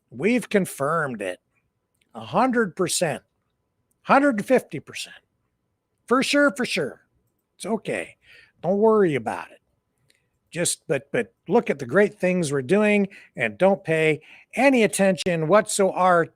We've confirmed it. 100%. 150%. For sure. It's okay. Don't worry about it. but look at the great things we're doing and don't pay any attention whatsoever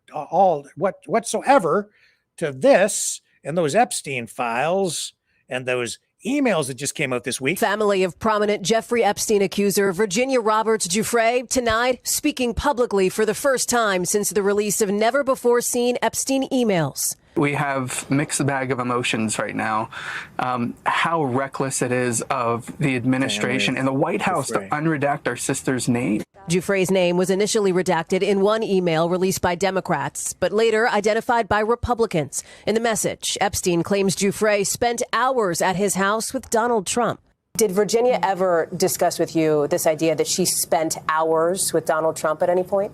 to this and those Epstein files and those emails that just came out this week. Family of prominent Jeffrey Epstein accuser Virginia Roberts Giuffre tonight speaking publicly for the first time since the release of never-before-seen Epstein emails. We have mixed bag of emotions right now. How reckless it is of the administration and the White House to unredact our sister's name. Giuffre's name was initially redacted in one email released by Democrats, but later identified by Republicans. In the message, Epstein claims Giuffre spent hours at his house with Donald Trump. Did Virginia ever discuss with you this idea that she spent hours with Donald Trump at any point?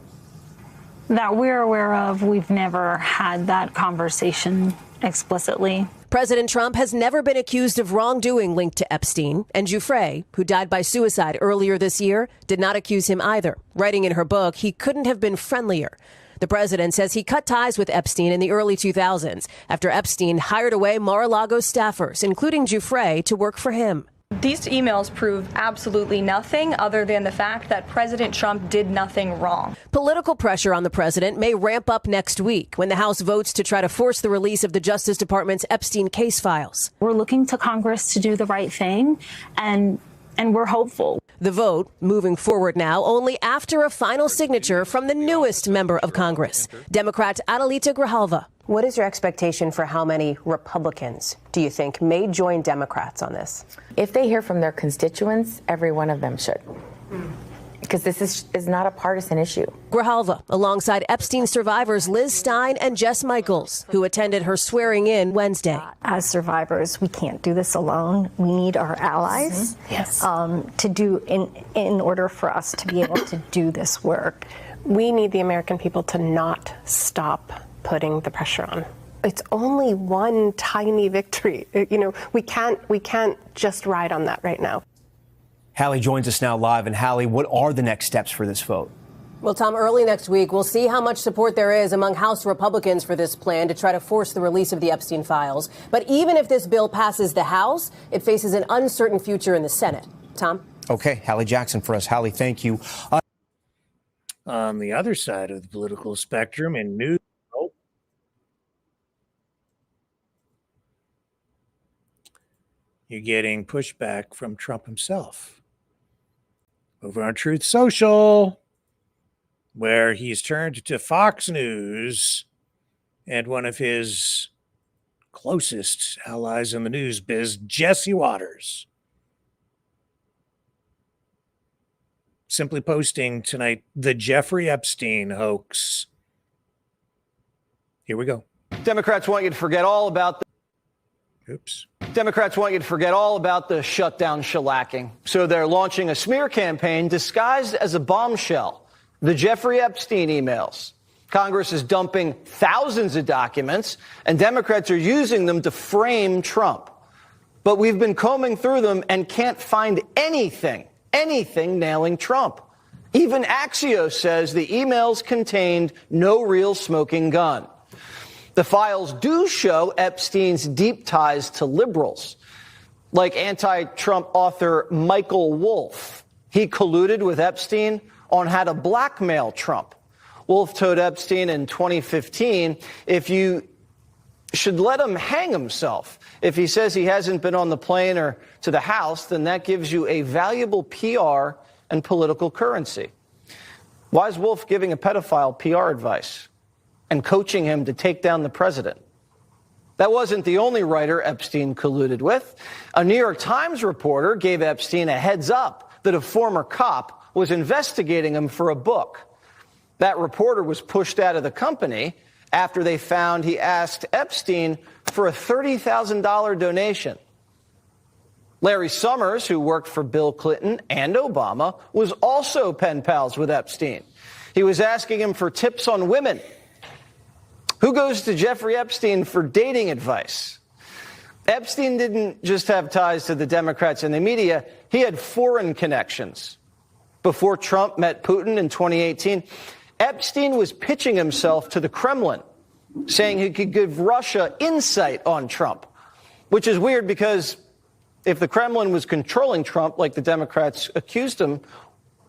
That we're aware of. We've never had that conversation explicitly. President Trump has never been accused of wrongdoing linked to Epstein, and Giuffre, who died by suicide earlier this year, did not accuse him either. Writing in her book, he couldn't have been friendlier. The president says he cut ties with Epstein in the early 2000s after Epstein hired away Mar-a-Lago staffers, including Giuffre, to work for him. These emails prove absolutely nothing other than the fact that President Trump did nothing wrong. Political pressure on the president may ramp up next week when the House votes to try to force the release of the Justice Department's Epstein case files. We're looking to Congress to do the right thing, and we're hopeful. The vote moving forward now only after a final signature from the newest member of Congress, Democrat Adelita Grijalva. What is your expectation for how many Republicans do you think may join Democrats on this? If they hear from their constituents, every one of them should. Because this is not a partisan issue. Grijalva, alongside Epstein survivors Liz Stein and Jess Michaels, who attended her swearing in Wednesday. As survivors, we can't do this alone. We need our allies to do in order for us to be able to do this work. We need the American people to not stop putting the pressure on. It's only one tiny victory. You know, we can't just ride on that right now. Hallie joins us now live. And Hallie, what are the next steps for this vote? Well, Tom, early next week, we'll see how much support there is among House Republicans for this plan to try to force the release of the Epstein files. But even if this bill passes the House, it faces an uncertain future in the Senate. Tom? Okay, Hallie Jackson for us. Hallie, thank you. On the other side of the political spectrum in news, you're getting pushback from Trump himself. Over on Truth Social, where he's turned to Fox News and one of his closest allies in the news biz, Jesse Waters, simply posting tonight the Jeffrey Epstein hoax. Here we go. Democrats want you to forget all about Democrats want you to forget all about the shutdown shellacking. So they're launching a smear campaign disguised as a bombshell, the Jeffrey Epstein emails. Congress is dumping thousands of documents, and Democrats are using them to frame Trump. But we've been combing through them and can't find anything nailing Trump. Even Axios says the emails contained no real smoking gun. The files do show Epstein's deep ties to liberals, like anti-Trump author Michael Wolff. He colluded with Epstein on how to blackmail Trump. Wolff told Epstein in 2015, if you should let him hang himself. If he says he hasn't been on the plane or to the House, then that gives you a valuable PR and political currency. Why is Wolff giving a pedophile PR advice and coaching him to take down the president? That wasn't the only writer Epstein colluded with. A New York Times reporter gave Epstein a heads up that a former cop was investigating him for a book. That reporter was pushed out of the company after they found he asked Epstein for a $30,000 donation. Larry Summers, who worked for Bill Clinton and Obama, was also pen pals with Epstein. He was asking him for tips on women. Who goes to Jeffrey Epstein for dating advice? Epstein didn't just have ties to the Democrats and the media. He had foreign connections. Before Trump met Putin in 2018, Epstein was pitching himself to the Kremlin, saying he could give Russia insight on Trump, which is weird because If the Kremlin was controlling Trump like the Democrats accused him,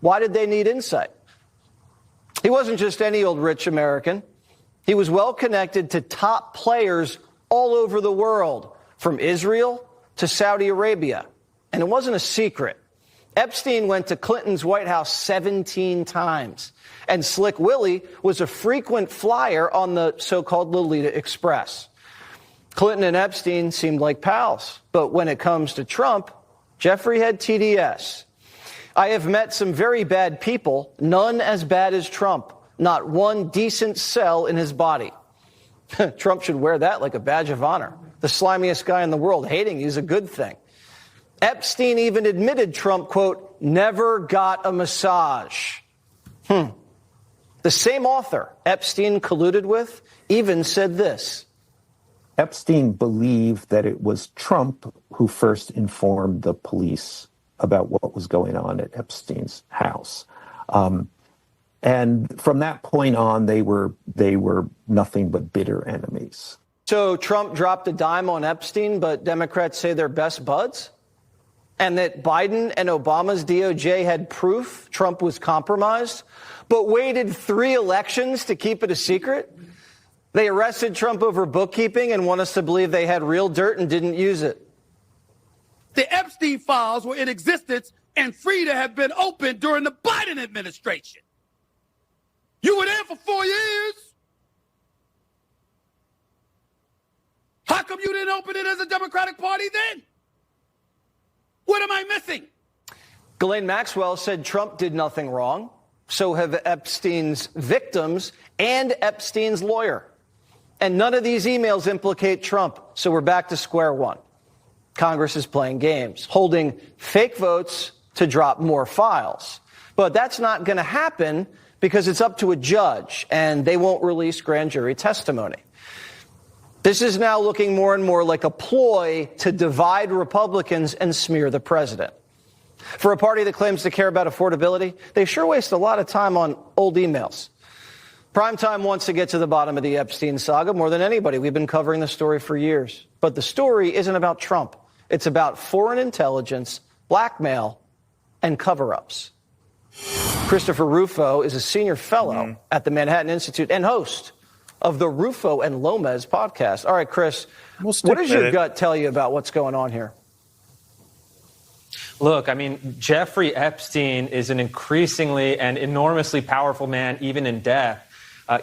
why did they need insight? He wasn't just any old rich American. He was well connected to top players all over the world, from Israel to Saudi Arabia. And it wasn't a secret. Epstein went to Clinton's White House 17 times. And Slick Willie was a frequent flyer on the so-called Lolita Express. Clinton and Epstein seemed like pals. But when it comes to Trump, Jeffrey had TDS. I have met some very bad people, none as bad as Trump. Not one decent cell in his body. Trump should wear that like a badge of honor. The slimiest guy in the world. Hating you is a good thing. Epstein even admitted Trump, quote, never got a massage. The same author Epstein colluded with even said this. Epstein believed that it was Trump who first informed the police about what was going on at Epstein's house. And from that point on, they were nothing but bitter enemies. So Trump dropped a dime on Epstein, but Democrats say they're best buds? And that Biden and Obama's DOJ had proof Trump was compromised, but waited 3 elections to keep it a secret? They arrested Trump over bookkeeping and want us to believe they had real dirt and didn't use it. The Epstein files were in existence and free to have been opened during the Biden administration. You were there for 4 years. How come you didn't open it as a Democratic Party then? What am I missing? Ghislaine Maxwell said Trump did nothing wrong. So have Epstein's victims and Epstein's lawyer. And none of these emails implicate Trump. So we're back to square one. Congress is playing games, holding fake votes to drop more files. But that's not going to happen because it's up to a judge, and they won't release grand jury testimony. This is now looking more and more like a ploy to divide Republicans and smear the president. For a party that claims to care about affordability, they sure waste a lot of time on old emails. Primetime wants to get to the bottom of the Epstein saga more than anybody. We've been covering the story for years. But the story isn't about Trump. It's about foreign intelligence, blackmail, and cover-ups. Christopher Rufo is a senior fellow at the Manhattan Institute and host of the Rufo and Lomez podcast. All right, Chris, what does your gut tell you about what's going on here? Look, I mean, Jeffrey Epstein is an increasingly and enormously powerful man, even in death.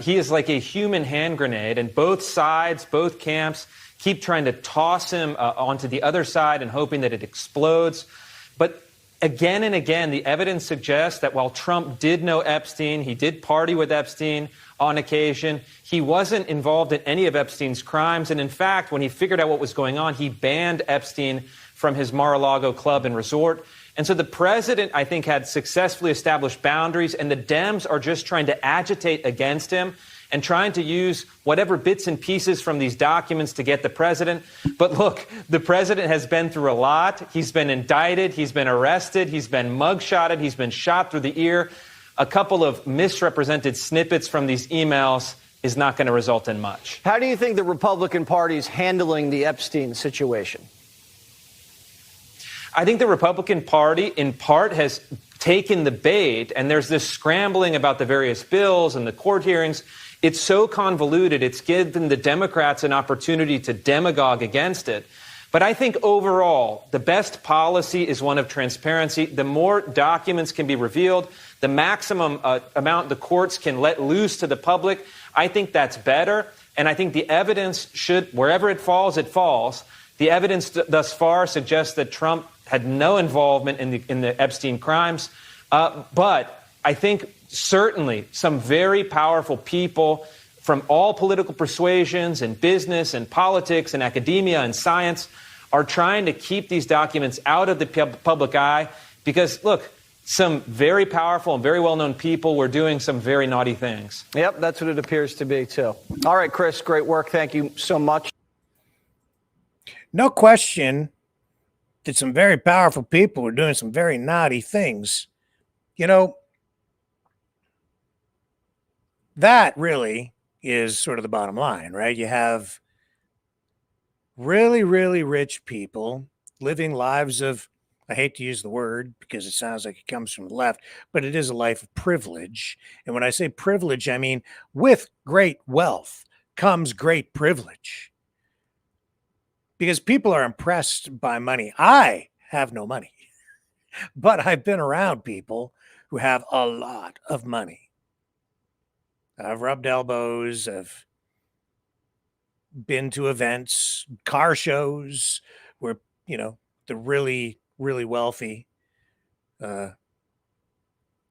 He is like a human hand grenade, and both sides, both camps, keep trying to toss him onto the other side and hoping that it explodes. But again and again, the evidence suggests that while Trump did know Epstein, he did party with Epstein on occasion, he wasn't involved in any of Epstein's crimes. And in fact, when he figured out what was going on, he banned Epstein from his Mar-a-Lago club and resort. And so the president, I think, had successfully established boundaries, and the Dems are just trying to agitate against him and trying to use whatever bits and pieces from these documents to get the president. But look, the president has been through a lot. He's been indicted. He's been arrested. He's been mugshotted. He's been shot through the ear. A couple of misrepresented snippets from these emails is not going to result in much. How do you think the Republican Party is handling the Epstein situation? I think the Republican Party, in part, has taken the bait, and there's this scrambling about the various bills and the court hearings. It's so convoluted, it's given the Democrats an opportunity to demagogue against it. But I think overall, the best policy is one of transparency. The more documents can be revealed, the maximum amount the courts can let loose to the public, I think that's better. And I think the evidence should, wherever it falls, it falls. The evidence thus far suggests that Trump had no involvement in the Epstein crimes. But I think certainly some very powerful people from all political persuasions and business and politics and academia and science are trying to keep these documents out of the public eye because, look, some very powerful and very well-known people were doing some very naughty things. Yep, that's what it appears to be, too. All right, Chris, great work. Thank you so much. No question that some very powerful people were doing some very naughty things. You know, that really is sort of the bottom line, right? You have really, really rich people living lives of, I hate to use the word because it sounds like it comes from the left, but it is a life of privilege. And when I say privilege, I mean with great wealth comes great privilege. Because people are impressed by money. I have no money, but I've been around people who have a lot of money. I've rubbed elbows, I've been to events, car shows where, the really, really wealthy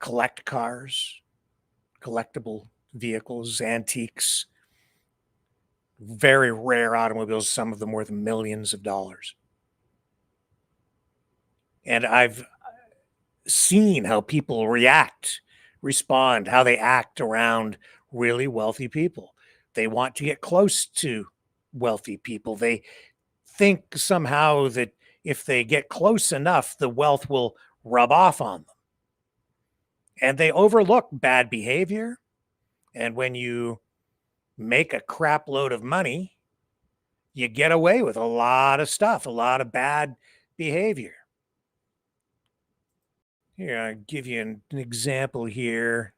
collect cars, collectible vehicles, antiques, very rare automobiles, some of them worth millions of dollars. And I've seen how people respond, how they act around really wealthy people. They want to get close to wealthy people. They think somehow that if they get close enough, the wealth will rub off on them. And they overlook bad behavior. And when you make a crap load of money, you get away with a lot of stuff, a lot of bad behavior. Here, I'll give you an example here.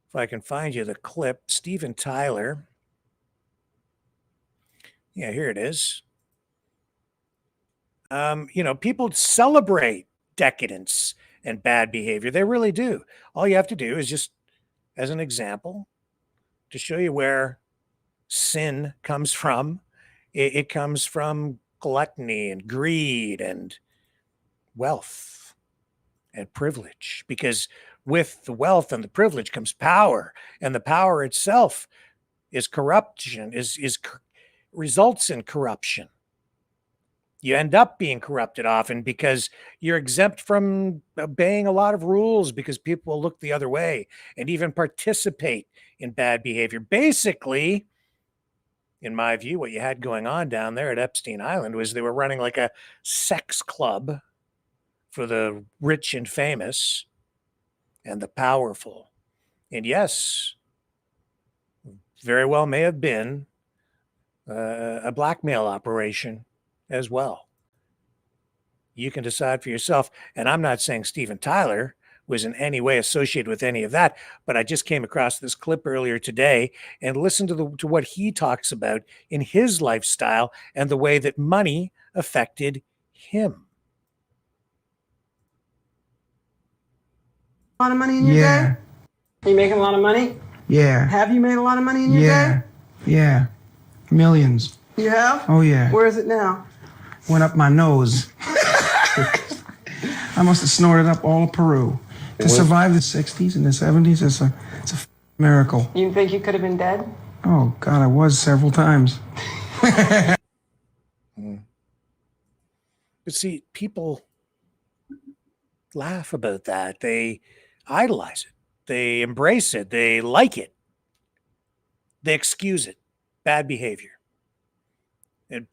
If I can find you the clip, Steven Tyler. Yeah, here it is. People celebrate decadence and bad behavior. They really do. All you have to do is just, as an example, to show you where sin comes from. It comes from gluttony and greed and wealth and privilege, because with the wealth and the privilege comes power, and the power itself is corruption, results in corruption. You end up being corrupted often because you're exempt from obeying a lot of rules, because people will look the other way and even participate in bad behavior. Basically, in my view, what you had going on down there at Epstein Island was they were running like a sex club for the rich and famous and the powerful. And yes, very well may have been a blackmail operation as well. You can decide for yourself. And I'm not saying Steven Tyler was in any way associated with any of that, but I just came across this clip earlier today and listened to what he talks about in his lifestyle and the way that money affected him. A lot of money in your day? Are you making a lot of money? Yeah. Have you made a lot of money in your day? Yeah. Millions. You have? Oh, yeah. Where is it now? Went up my nose. I must have snorted up all of Peru. To survive the 60s and the 70s, it's a miracle. You think you could have been dead? Oh, God, I was several times. But see, people laugh about that. They idolize it. They embrace it. They like it. They excuse it. Bad behavior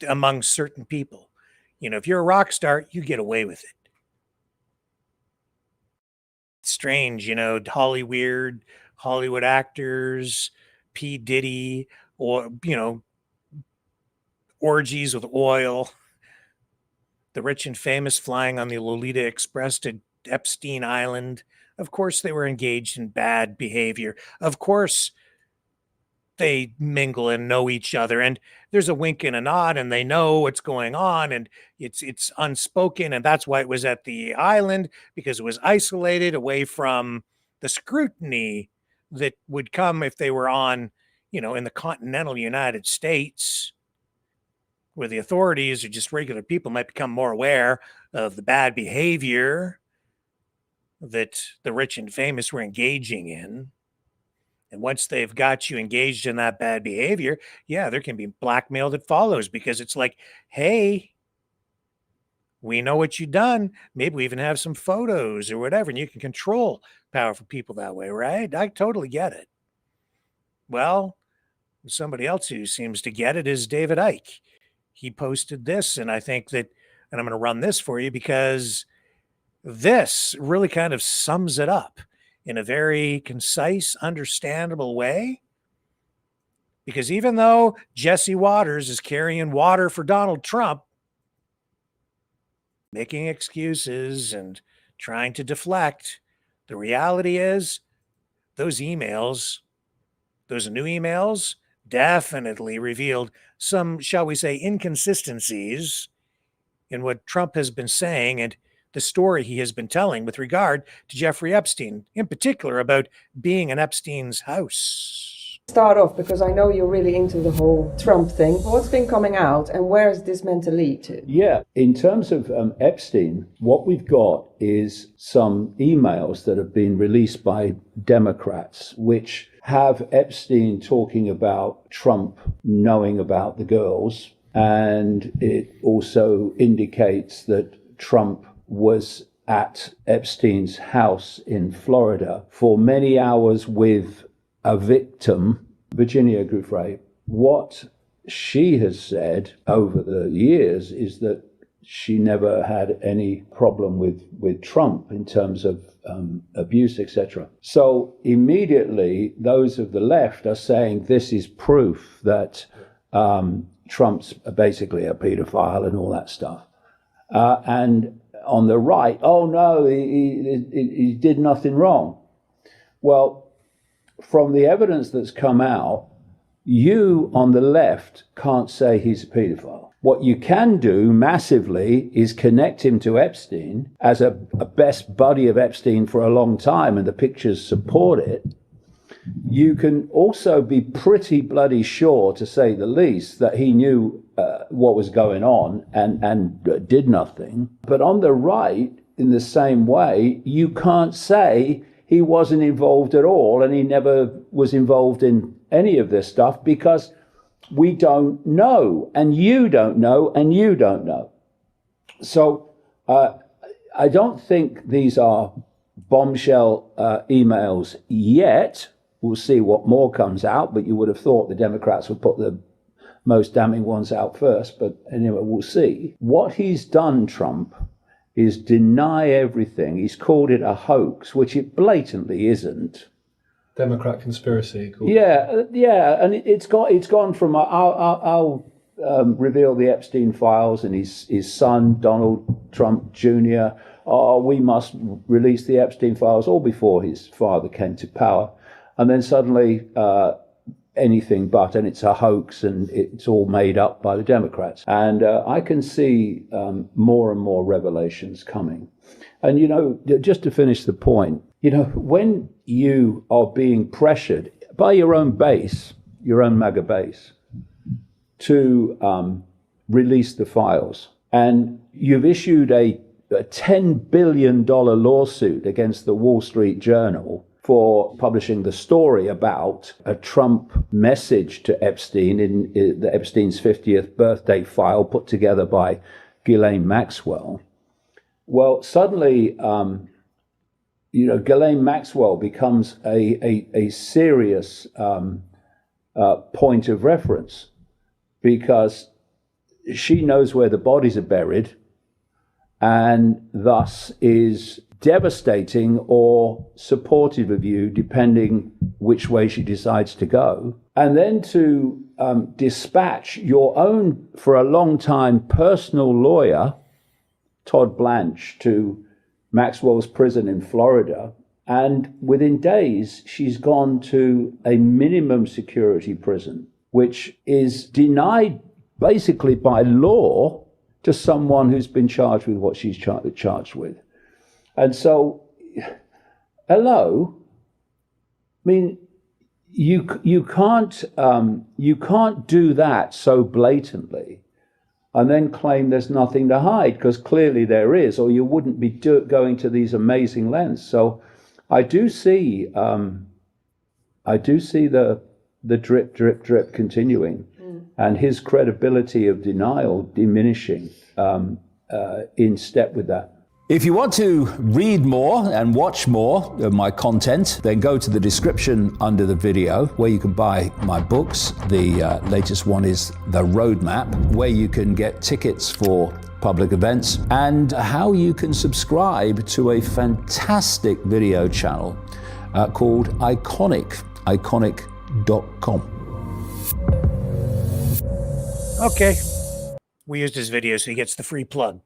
among certain people. If you're a rock star, you get away with it. It's strange, Hollywood actors, P. Diddy, or, orgies with oil, the rich and famous flying on the Lolita Express to Epstein Island. Of course, they were engaged in bad behavior. Of course, they mingle and know each other, and there's a wink and a nod, and they know what's going on, and it's unspoken, and that's why it was at the island, because it was isolated away from the scrutiny that would come if they were on, in the continental United States, where the authorities or just regular people might become more aware of the bad behavior that the rich and famous were engaging in. And once they've got you engaged in that bad behavior, yeah, there can be blackmail that follows, because it's like, hey, we know what you've done. Maybe we even have some photos or whatever, and you can control powerful people that way, right? I totally get it. Well, somebody else who seems to get it is David Icke. He posted this, and I think that, and I'm going to run this for you because this really kind of sums it up in a very concise, understandable way. Because even though Jesse Waters is carrying water for Donald Trump, making excuses and trying to deflect. The reality is those emails, those new emails, definitely revealed some, shall we say, inconsistencies in what Trump has been saying and the story he has been telling with regard to Jeffrey Epstein, in particular about being in Epstein's house. Start off, because I know you're really into the whole Trump thing. What's been coming out and where is this meant to lead to? Yeah, in terms of Epstein, what we've got is some emails that have been released by Democrats, which have Epstein talking about Trump knowing about the girls. And it also indicates that Trump was at Epstein's house in Florida for many hours with a victim, Virginia Giuffre. What she has said over the years is that she never had any problem with Trump in terms of abuse, etc. So immediately those of the left are saying this is proof that Trump's basically a pedophile and all that stuff. And on the right, oh no, he did nothing wrong. Well, from the evidence that's come out, you on the left can't say he's a pedophile. What you can do massively is connect him to Epstein as a best buddy of Epstein for a long time, and the pictures support it. You can also be pretty bloody sure, to say the least, that he knew what was going on and did nothing. But on the right, in the same way, you can't say he wasn't involved at all and he never was involved in any of this stuff, because we don't know, and you don't know, and you don't know. So I don't think these are bombshell emails yet. We'll see what more comes out, but you would have thought the Democrats would put the most damning ones out first. But anyway, we'll see. What he's done, Trump, is deny everything. He's called it a hoax, which it blatantly isn't. Democrat conspiracy. Yeah, and it's gone from I'll reveal the Epstein files and his son Donald Trump Jr. We must release the Epstein files, all before his father came to power, and then suddenly anything but, and it's a hoax and it's all made up by the Democrats. And I can see more and more revelations coming. And, you know, just to finish the point, you know, when you are being pressured by your own base, your own MAGA base, to release the files, and you've issued a $10 billion lawsuit against the Wall Street Journal for publishing the story about a Trump message to Epstein in the Epstein's 50th birthday file put together by Ghislaine Maxwell. Well, suddenly, you know, Ghislaine Maxwell becomes a serious point of reference, because she knows where the bodies are buried and thus is devastating or supportive of you, depending which way she decides to go. And then to dispatch your own, for a long time, personal lawyer, Todd Blanche, to Maxwell's prison in Florida. And within days, she's gone to a minimum security prison, which is denied basically by law to someone who's been charged with what she's charged with. And so, hello, I mean, you can't do that so blatantly and then claim there's nothing to hide, because clearly there is, or you wouldn't be going to these amazing lengths. So I do see the drip, drip, drip continuing, and his credibility of denial diminishing in step with that. If you want to read more and watch more of my content, then go to the description under the video where you can buy my books. The latest one is The Roadmap, where you can get tickets for public events, and how you can subscribe to a fantastic video channel called Iconic, iconic.com. Okay. We used his video, so he gets the free plug.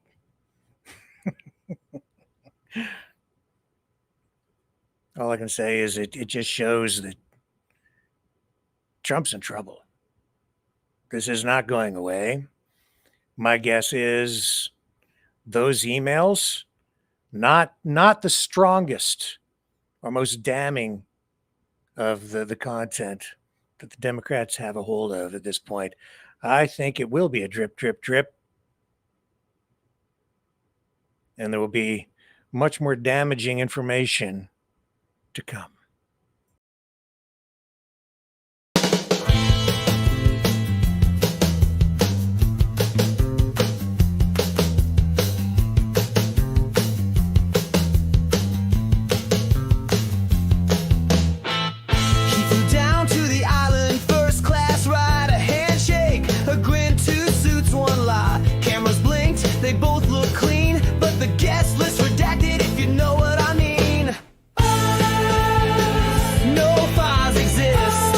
All I can say is it just shows that Trump's in trouble. This is not going away. My guess is those emails, not the strongest or most damning of the content that the Democrats have a hold of at this point. I think it will be a drip, drip, drip. And there will be much more damaging information to come. They both look clean, but the guest list redacted, if you know what I mean. No files exist.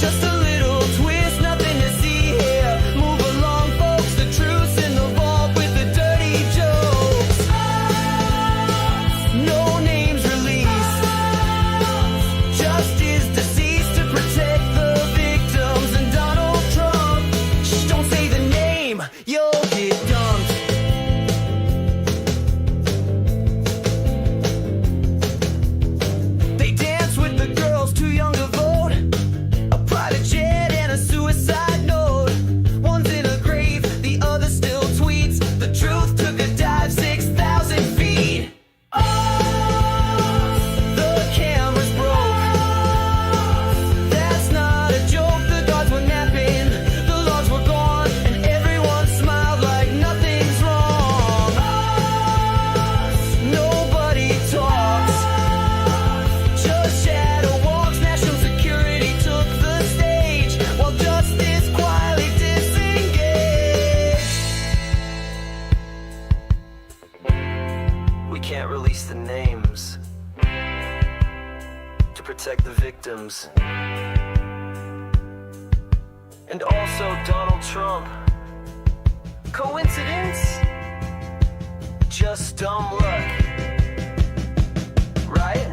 Just a little twist, nothing to see here. Move along, folks, the truth's in the vault with the dirty jokes. No names released. Justice deceased to protect the victims. And Donald Trump, shh, don't say the name, you'll get dumped. They dance with the girls too young to vote. A private jet and a suicide note. One's in a grave, the other still tweets. The truth took a dive 6,000 feet. The cameras broke. That's not a joke. The guards were napping, the logs were gone, and everyone smiled like nothing's wrong. Nobody talks, just shadow walks. National security took the stage while justice quietly disengaged. We can't release the names to protect the victims. And also Donald Trump. Coincidence? Just dumb luck. Right?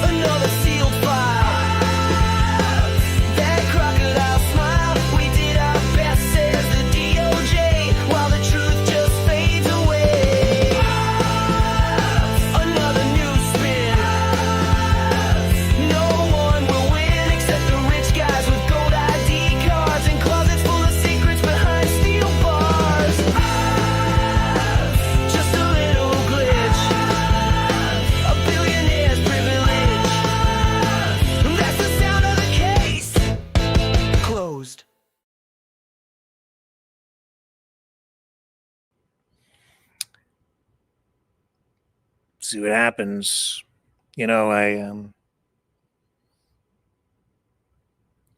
Another sealed file. That crocodile smile. We did our best, says the DOJ, while the truth just fades away. Another new spin. No one will win except the rich guys with gold ID cards and closets full of secrets behind steel bars. Just a little glitch. A billionaire's privilege. That's the sound of the case. Closed. See what happens. You know,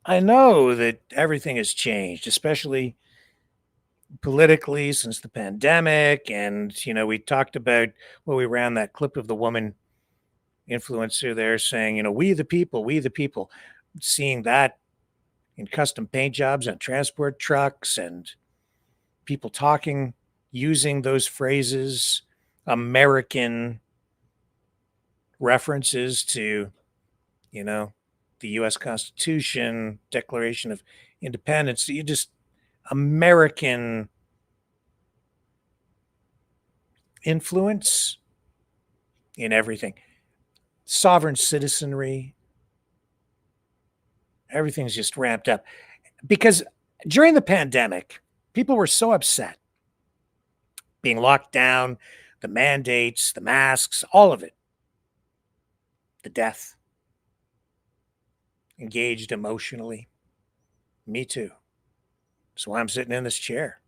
I know that everything has changed, especially politically since the pandemic. And, you know, we talked about, well, we ran that clip of the woman influencer there saying, you know, we the people, seeing that in custom paint jobs on transport trucks and people talking, using those phrases, American references to, you know, the U.S. Constitution, Declaration of Independence. You just American influence in everything. Sovereign citizenry. Everything's just ramped up. Because during the pandemic, people were so upset being locked down, the mandates, the masks, all of it. The death. Engaged emotionally. Me too. That's why I'm sitting in this chair.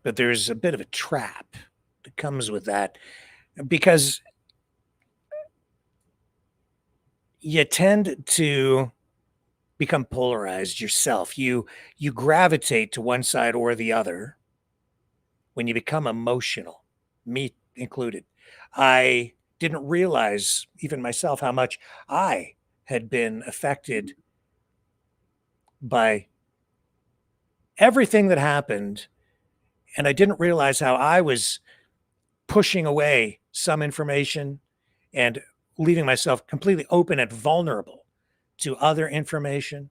But there's a bit of a trap that comes with that, because you tend to become polarized yourself. You gravitate to one side or the other when you become emotional, me included. I didn't realize, even myself, how much I had been affected by everything that happened, and I didn't realize how I was pushing away some information and leaving myself completely open and vulnerable to other information.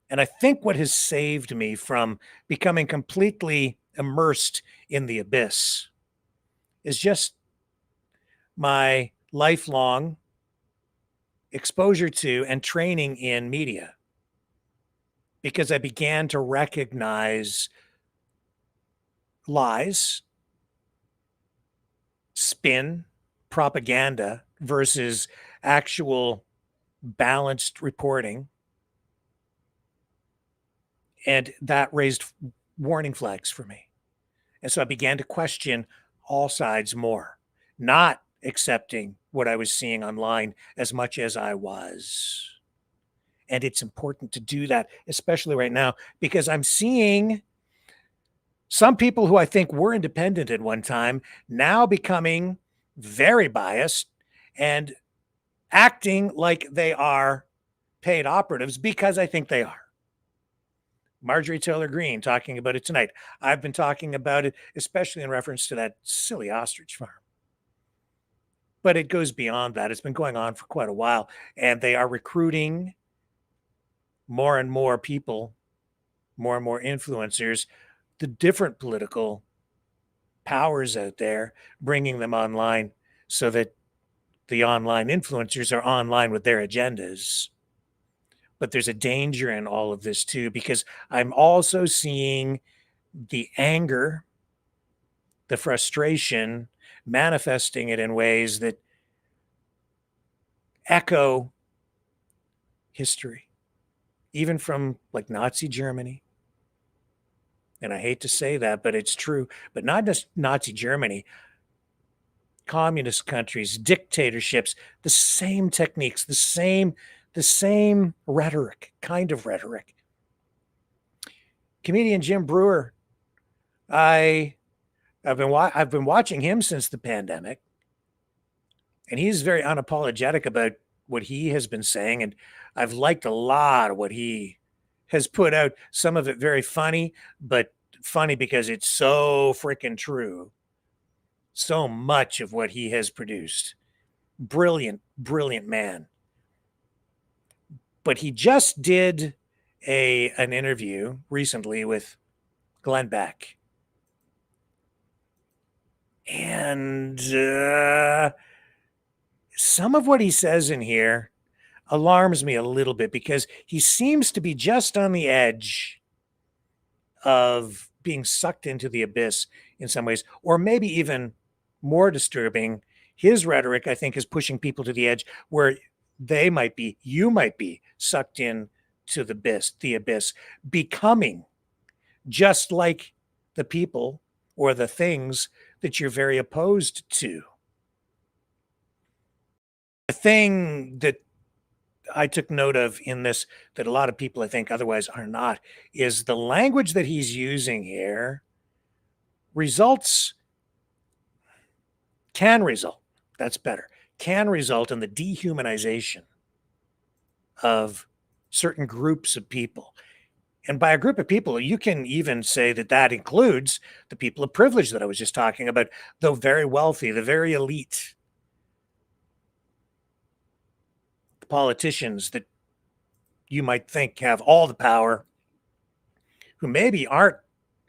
And I think what has saved me from becoming completely immersed in the abyss is just my lifelong exposure to and training in media, because I began to recognize lies, spin, propaganda versus actual balanced reporting. And that raised warning flags for me. And so I began to question all sides more, not accepting what I was seeing online as much as I was. And it's important to do that, especially right now, because I'm seeing some people who I think were independent at one time now becoming very biased and acting like they are paid operatives because I think they are. Marjorie Taylor Greene talking about it tonight. I've been talking about it, especially in reference to that silly ostrich farm. But it goes beyond that. It's been going on for quite a while, and they are recruiting more and more people, more and more influencers, the different political powers out there, bringing them online so that the online influencers are online with their agendas. But there's a danger in all of this too, because I'm also seeing the anger, the frustration, manifesting it in ways that echo history, even from like Nazi Germany. And I hate to say that, but it's true. But not just Nazi Germany, communist countries, dictatorships, the same techniques, the same rhetoric, kind of rhetoric. Comedian Jim Brewer, I've been watching him since the pandemic, and he's very unapologetic about what he has been saying, and I've liked a lot of what he has put out. Some of it very funny, but funny because it's so freaking true. So much of what he has produced. Brilliant, brilliant man. But he just did an interview recently with Glenn Beck. And some of what he says in here alarms me a little bit, because he seems to be just on the edge of being sucked into the abyss in some ways, or maybe even more disturbing. His rhetoric, I think, is pushing people to the edge where you might be sucked in to the abyss, becoming just like the people or the things that you're very opposed to. The thing that I took note of in this, that a lot of people I think otherwise are not, is the language that he's using here can result in the dehumanization of certain groups of people. And by a group of people, you can even say that that includes the people of privilege that I was just talking about, the very wealthy, the very elite, the politicians that you might think have all the power, who maybe aren't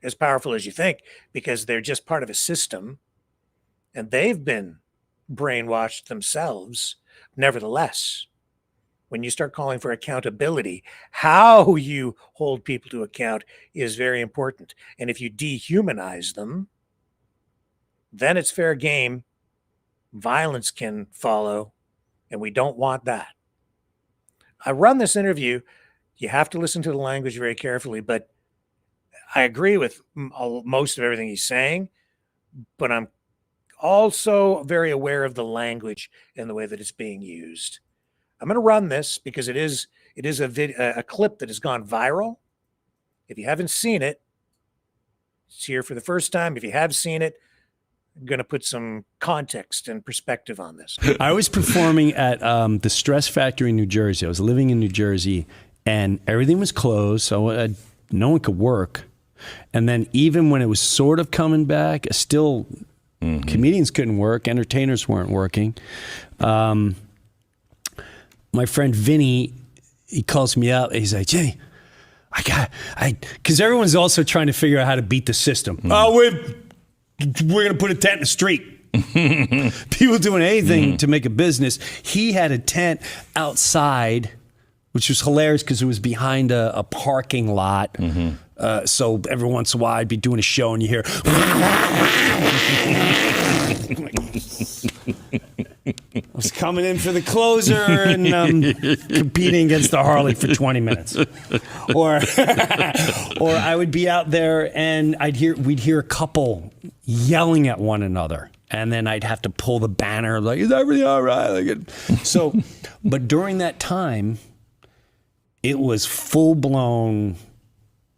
as powerful as you think because they're just part of a system and they've been brainwashed themselves. Nevertheless, when you start calling for accountability, how you hold people to account is very important. And if you dehumanize them, then it's fair game. Violence can follow, and we don't want that. I run this interview. You have to listen to the language very carefully, but I agree with most of everything he's saying, but I'm also very aware of the language and the way that it's being used. I'm going to run this because it is a clip that has gone viral. If you haven't seen it, it's here for the first time. If you have seen it, I'm going to put some context and perspective on this. I was performing at the Stress Factory in New Jersey. I was living in New Jersey, and everything was closed. So I no one could work. And then even when it was sort of coming back, still comedians couldn't work. Entertainers weren't working. My friend Vinny, he calls me up. He's like, Jimmy, because everyone's also trying to figure out how to beat the system. Oh, we're going to put a tent in the street. People doing anything to make a business. He had a tent outside, which was hilarious because it was behind a parking lot. So every once in a while I'd be doing a show and you hear I was coming in for the closer and competing against the Harley for 20 minutes. Or I would be out there and we'd hear a couple yelling at one another. And then I'd have to pull the banner like, is everything all right? But during that time, it was full blown.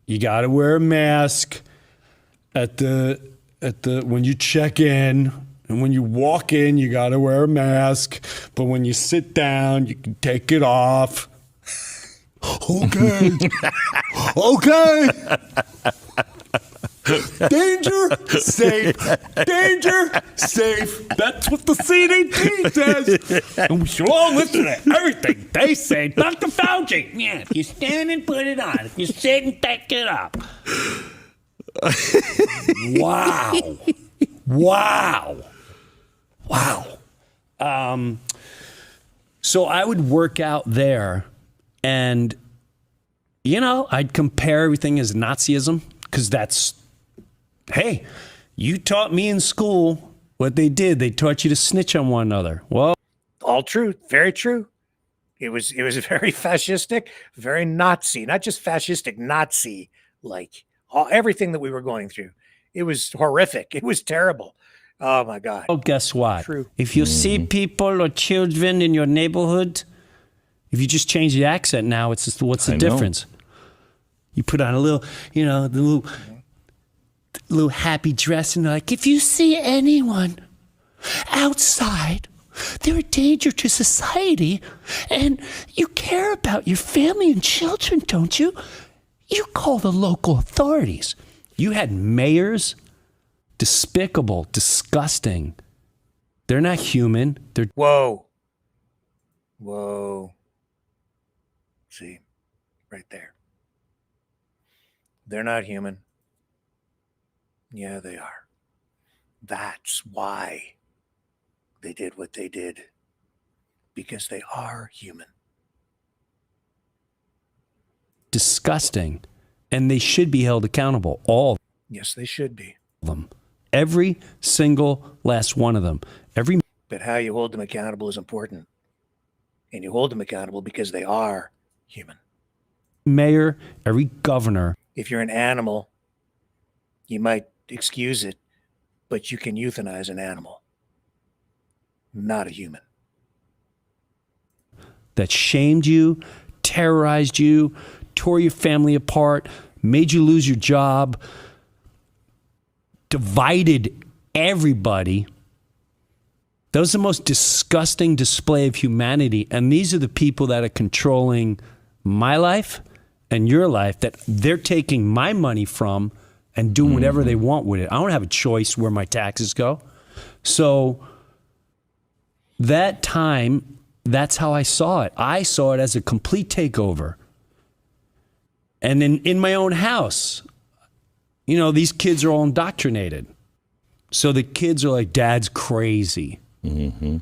You got to wear a mask at the when you check in, and when you walk in, you got to wear a mask. But when you sit down, you can take it off. Okay. Okay. Danger, safe. Danger, safe. That's what the CDC says. And we should all listen to everything they say. Dr. Fauci. Yeah, if you stand and put it on. If you sit and take it up. Wow. Wow. Wow. So I would work out there and, I'd compare everything as Nazism because that's, hey, you taught me in school what they did. They taught you to snitch on one another. Well, all true. Very true. It was very fascistic, very Nazi, not just fascistic, Nazi, like everything that we were going through. It was horrific. It was terrible. Oh my God. Oh, guess what? True. If you see people or children in your neighborhood, if you just change the accent now, it's just, what's the difference? You put on a little, the little happy dress and they're like, if you see anyone outside, they're a danger to society and you care about your family and children, don't you? You call the local authorities. You had mayors, despicable, disgusting. They're not human. They're Whoa. See, right there. They're not human. Yeah, they are. That's why they did what they did. Because they are human. disgusting. And they should be held accountable. All. Yes, they should be. Of them. Every single last one of them. But how you hold them accountable is important. And you hold them accountable because they are human. Mayor, every governor. If you're an animal, you might excuse it, but you can euthanize an animal, not a human. That shamed you, terrorized you, tore your family apart, made you lose your job, divided everybody. That was the most disgusting display of humanity. And these are the people that are controlling my life and your life, that they're taking my money from and doing whatever they want with it. I don't have a choice where my taxes go. So that time, that's how I saw it. I saw it as a complete takeover. And then in my own house, you know, these kids are all indoctrinated. So the kids are like, Dad's crazy. Mm-hmm.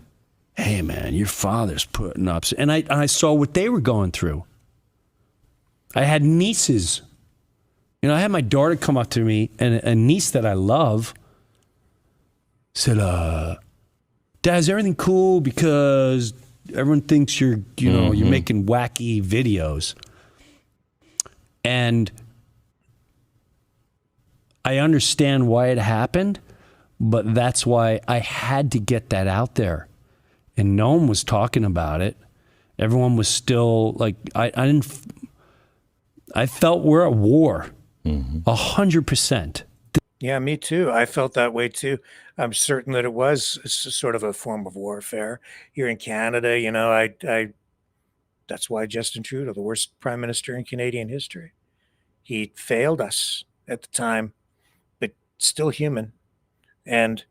Hey, man, your father's putting up. And I saw what they were going through. I had nieces. You know, I had my daughter come up to me, and a niece that I love said, Dad, is everything cool? Because everyone thinks you're making wacky videos. And I understand why it happened, but that's why I had to get that out there. And no one was talking about it. Everyone was still like, I felt we're at war. 100%. Yeah, me too. I felt that way too. I'm certain that it was sort of a form of warfare here in Canada. You know, that's why Justin Trudeau, the worst prime minister in Canadian history, He failed us at the time, but still human. And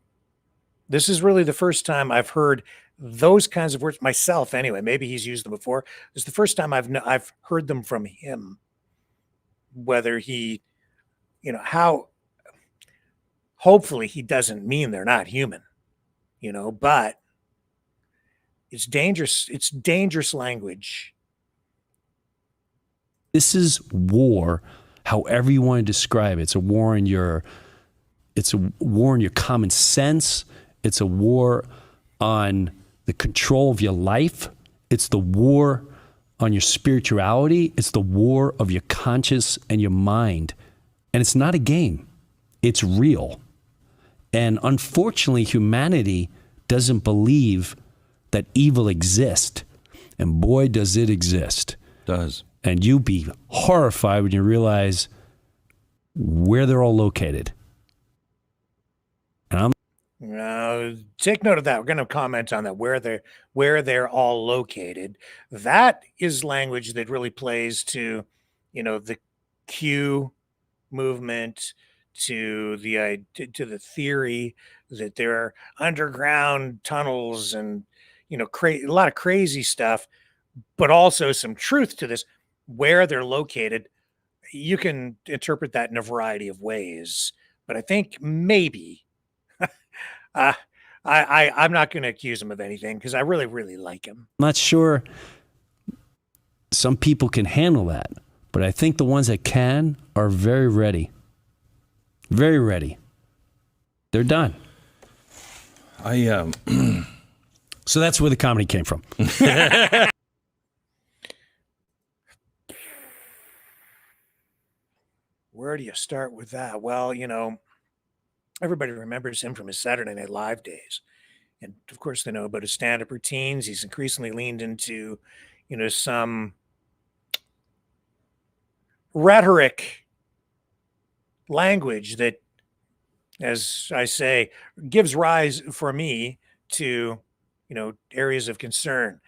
this is really the first time I've heard those kinds of words myself. Anyway, maybe he's used them before. It's the first time I've heard them from him. Whether he, how. Hopefully, he doesn't mean they're not human, But it's dangerous. It's dangerous language. This is war, however you want to describe it. It's a war in your common sense. It's a war on the control of your life. It's the war on your spirituality. It's the war of your conscience and your mind. And it's not a game. It's real. And unfortunately, humanity doesn't believe that evil exists. And boy, does it exist. Does. And you'd be horrified when you realize where they're all located. And Take note of that. We're going to comment on that, where they're all located. That is language that really plays to, the Q movement, to the theory that there are underground tunnels and, a lot of crazy stuff, but also some truth to this. Where they're located, you can interpret that in a variety of ways. But I think maybe I'm not going to accuse him of anything because I really, really like him. I'm not sure some people can handle that, but I think the ones that can are very ready. Very ready. They're done. So that's where the comedy came from. Where do you start with that? Well, everybody remembers him from his Saturday Night Live days. And of course, they know about his stand-up routines. He's increasingly leaned into, some rhetoric language that, as I say, gives rise for me to, areas of concern.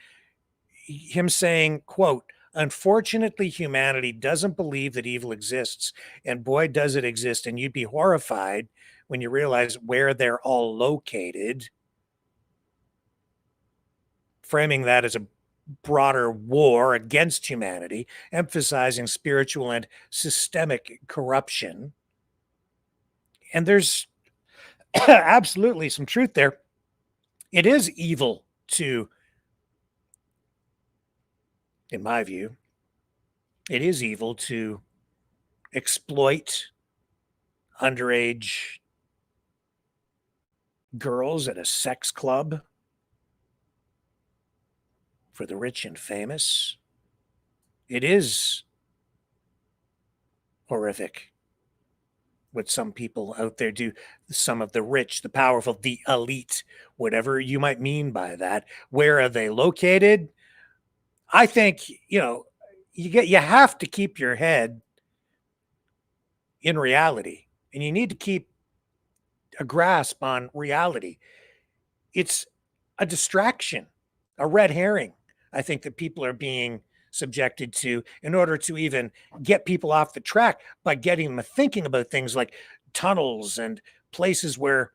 Him saying, quote, "Unfortunately, humanity doesn't believe that evil exists, and boy, does it exist. And you'd be horrified when you realize where they're all located." Framing that as a broader war against humanity, emphasizing spiritual and systemic corruption. And there's absolutely some truth there. It is evil to, in my view, it is evil to exploit underage girls at a sex club for the rich and famous. It is horrific what some people out there do. Some of the rich, the powerful, the elite, whatever you might mean by that. Where are they located? I think, you have to keep your head in reality, and you need to keep a grasp on reality. It's a distraction, a red herring, I think, that people are being subjected to in order to even get people off the track by getting them thinking about things like tunnels and places where,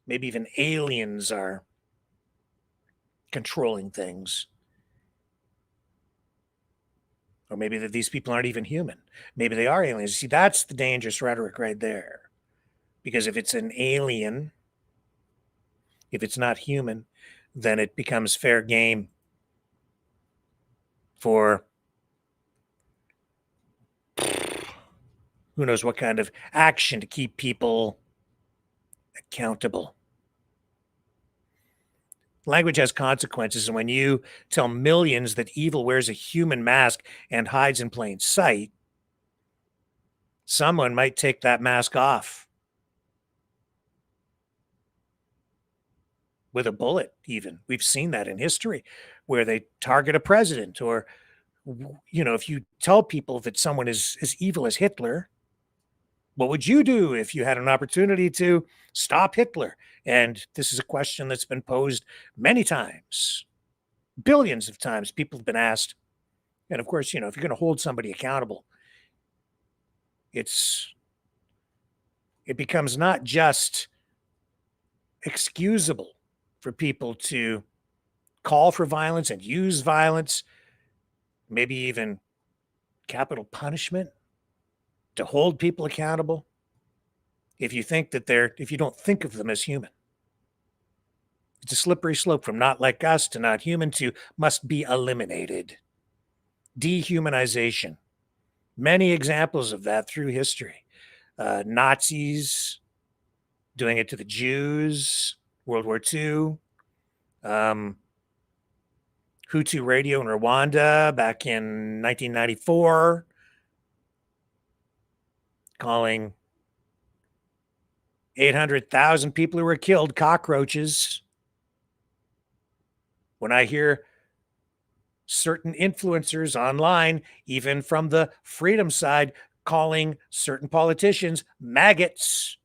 maybe even aliens are controlling things. Or maybe that these people aren't even human. Maybe they are aliens. See, that's the dangerous rhetoric right there. Because if it's an alien, if it's not human, then it becomes fair game for who knows what kind of action to keep people accountable. Language has consequences, and when you tell millions that evil wears a human mask and hides in plain sight, someone might take that mask off with a bullet. Even we've seen that in history where they target a president, or if you tell people that someone is as evil as Hitler, what would you do if you had an opportunity to stop Hitler? And this is a question that's been posed many times, billions of times. People have been asked, And of course, if you're going to hold somebody accountable, it becomes not just excusable for people to call for violence and use violence, maybe even capital punishment to hold people accountable. If you don't think of them as human, it's a slippery slope from not like us to not human to must be eliminated. Dehumanization. Many examples of that through history. Nazis doing it to the Jews, World War II, Hutu radio in Rwanda back in 1994, calling 800,000 people who were killed cockroaches. When I hear certain influencers online, even from the freedom side, calling certain politicians maggots,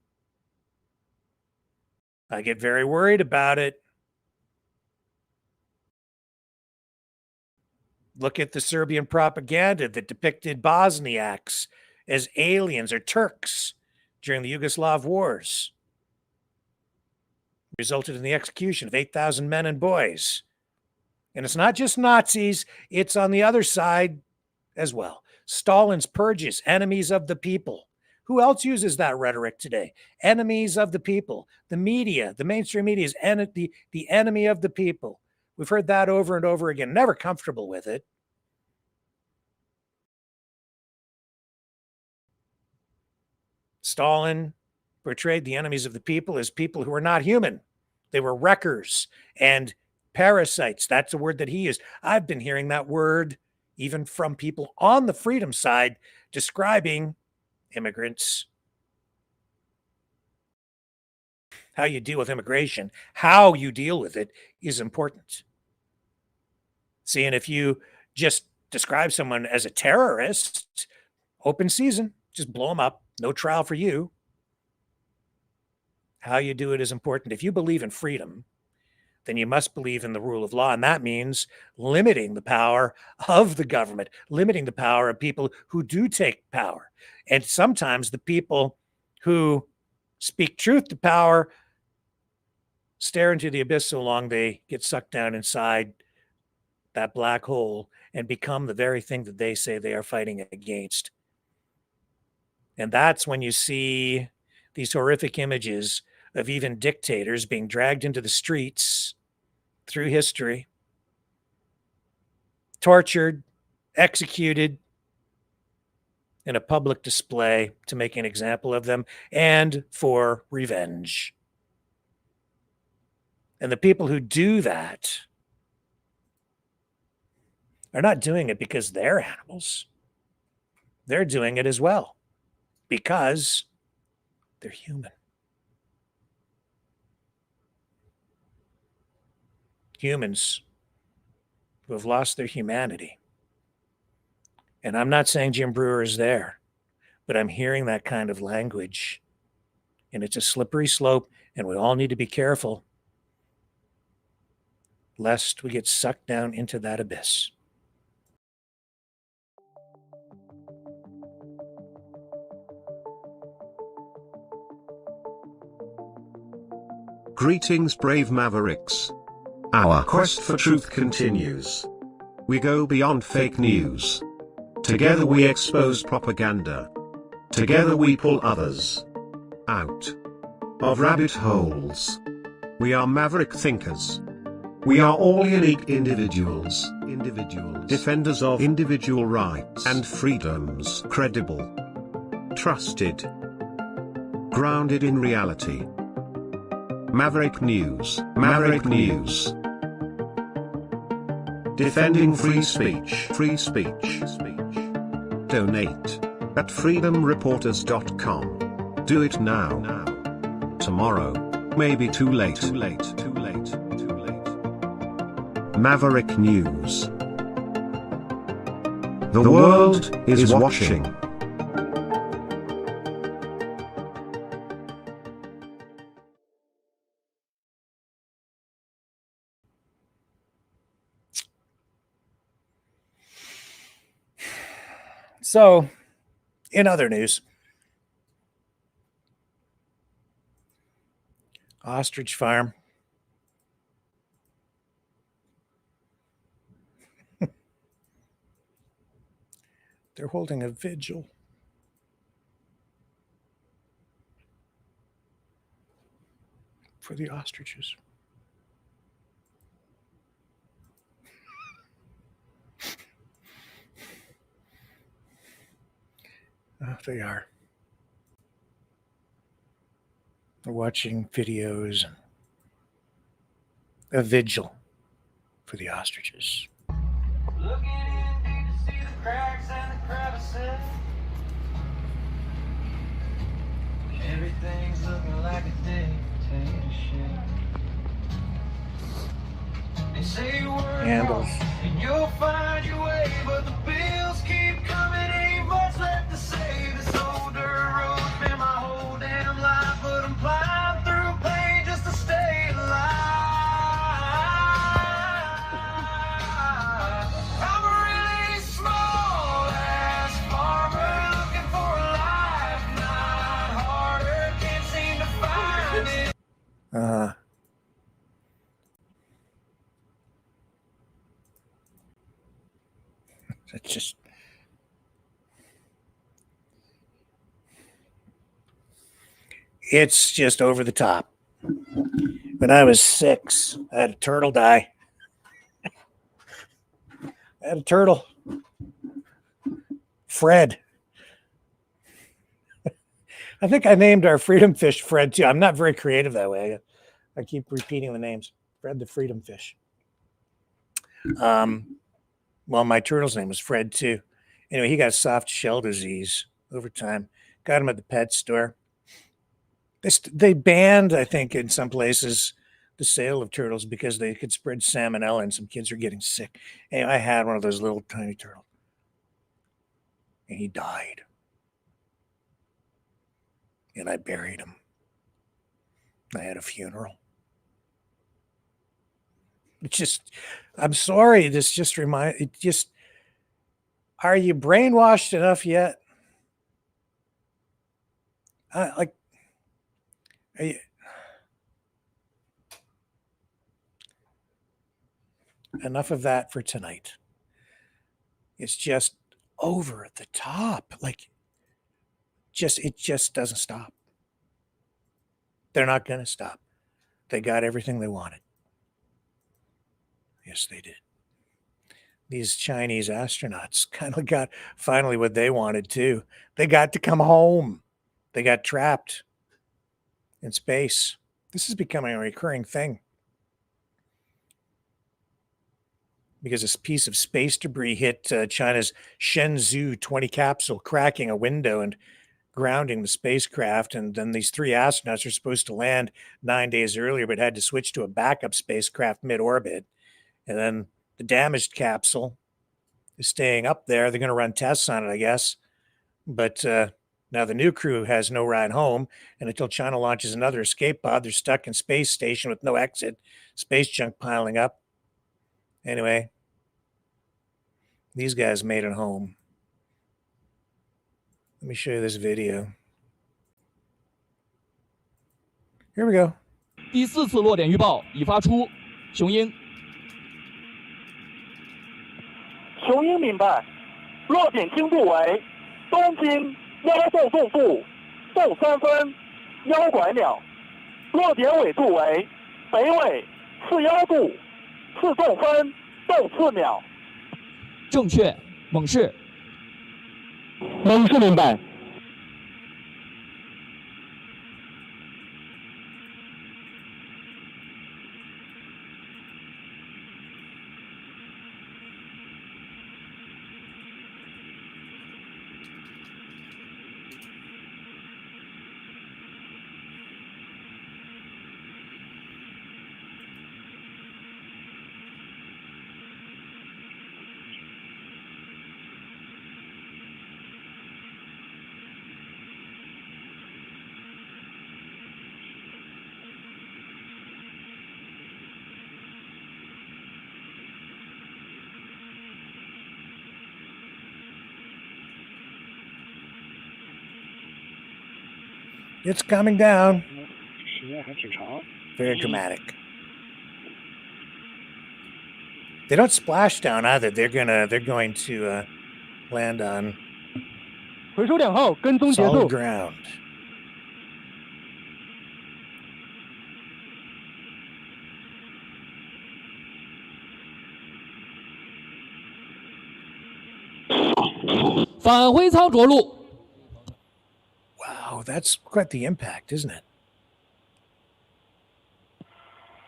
I get very worried about it. Look at the Serbian propaganda that depicted Bosniaks as aliens or Turks during the Yugoslav wars. Resulted in the execution of 8,000 men and boys. And it's not just Nazis, it's on the other side as well. Stalin's purges, enemies of the people. Who else uses that rhetoric today? Enemies of the people. The media, the mainstream media is the enemy of the people. We've heard that over and over again, never comfortable with it. Stalin portrayed the enemies of the people as people who were not human. They were wreckers and parasites. That's the word that he used. I've been hearing that word even from people on the freedom side describing immigrants. How you deal with immigration, how you deal with it is important. See, and if you just describe someone as a terrorist, open season, just blow them up, no trial for you. How you do it is important. If you believe in freedom, then you must believe in the rule of law. And that means limiting the power of the government, limiting the power of people who do take power. And sometimes the people who speak truth to power stare into the abyss so long they get sucked down inside that black hole and become the very thing that they say they are fighting against. And that's when you see these horrific images of even dictators being dragged into the streets through history, tortured, executed in a public display to make an example of them and for revenge. And the people who do that are not doing it because they're animals. They're doing it as well because they're human. Humans who have lost their humanity. And I'm not saying Jim Brewer is there, but I'm hearing that kind of language. And it's a slippery slope, and we all need to be careful lest we get sucked down into that abyss. Greetings, brave Mavericks. Our quest for truth continues. We go beyond fake news. Together we expose propaganda. Together we pull others out of rabbit holes. We are maverick thinkers. We are all unique individuals. Defenders of individual rights and freedoms. Credible. Trusted. Grounded in reality. Maverick News. Maverick News. Defending free speech. Free speech. Donate at freedomreporters.com. Do it now. Tomorrow may be too late. Maverick News. The world is watching. So, in other news, ostrich farm. They're holding a vigil. For the ostriches. Oh, they are. They're watching videos. A vigil for the ostriches. Looking in deep to see the cracks and the crevices. Everything's looking like a dictatorship. They say work Handles. and you'll find your way, but the bills keep coming. Ain't much left to save. This old dirt road's been my whole damn life, but I'm plowing through pain just to stay alive. I'm a really small ass farmer looking for a life, not harder. Can't seem to find it. It's just over the top. When I was 6, I had a turtle die. I had a turtle. Fred. I think I named our freedom fish Fred too. I'm not very creative that way. I keep repeating the names. Fred the freedom fish. Well, my turtle's name was Fred too. Anyway, he got soft shell disease over time. Got him at the pet store. They banned, I think, in some places, the sale of turtles because they could spread salmonella and some kids are getting sick. And I had one of those little tiny turtles. And he died. And I buried him. I had a funeral. I'm sorry. Are you brainwashed enough yet? Enough of that for tonight. It's just over the top. It just doesn't stop. They're not going to stop. They got everything they wanted. Yes, they did. These Chinese astronauts kind of got finally what they wanted too. They got to come home. They got trapped in space. This is becoming a recurring thing. Because this piece of space debris hit China's Shenzhou 20 capsule, cracking a window and grounding the spacecraft. And then these 3 astronauts are supposed to land 9 days earlier, but had to switch to a backup spacecraft mid-orbit. And then the damaged capsule is staying up there. They're going to run tests on it, I guess. But now the new crew has no ride home. And until China launches another escape pod, they're stuck in space station with no exit. Space junk piling up. Anyway, these guys made it home. Let me show you this video. Here we go. 第4次落点预报已发出，雄鹰。雄鹰明白，落点经度为东经1栋纵负纵3分1拐秒，落点纬度为北纬41度4纵分纵4秒。正确，猛士。猛士明白。It's coming down. Very dramatic. They don't splash down either. They're going to land on 回收点后，跟踪结 solid 束。 ground. 返回舱着陆。 Wow, that's quite the impact, isn't it?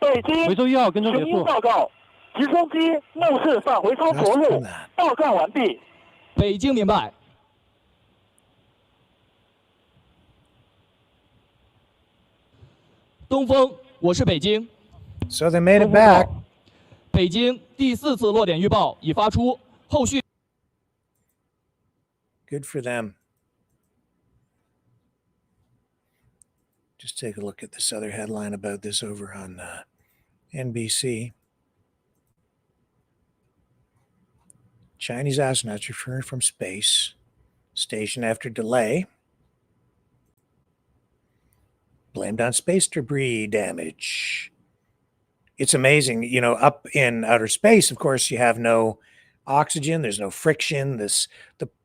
北京回收1号跟踪结群英束。报告，直升机目视返回舱着陆，报告完毕。北京明白。东风，我是北京。 So they made it back. 北京第4次落点预报已发出，后续。 Good for them. Just take a look at this other headline about this over on NBC. Chinese astronauts returned from space station after delay. Blamed on space debris damage. It's amazing, you know, up in outer space, of course, you have no oxygen, there's no friction.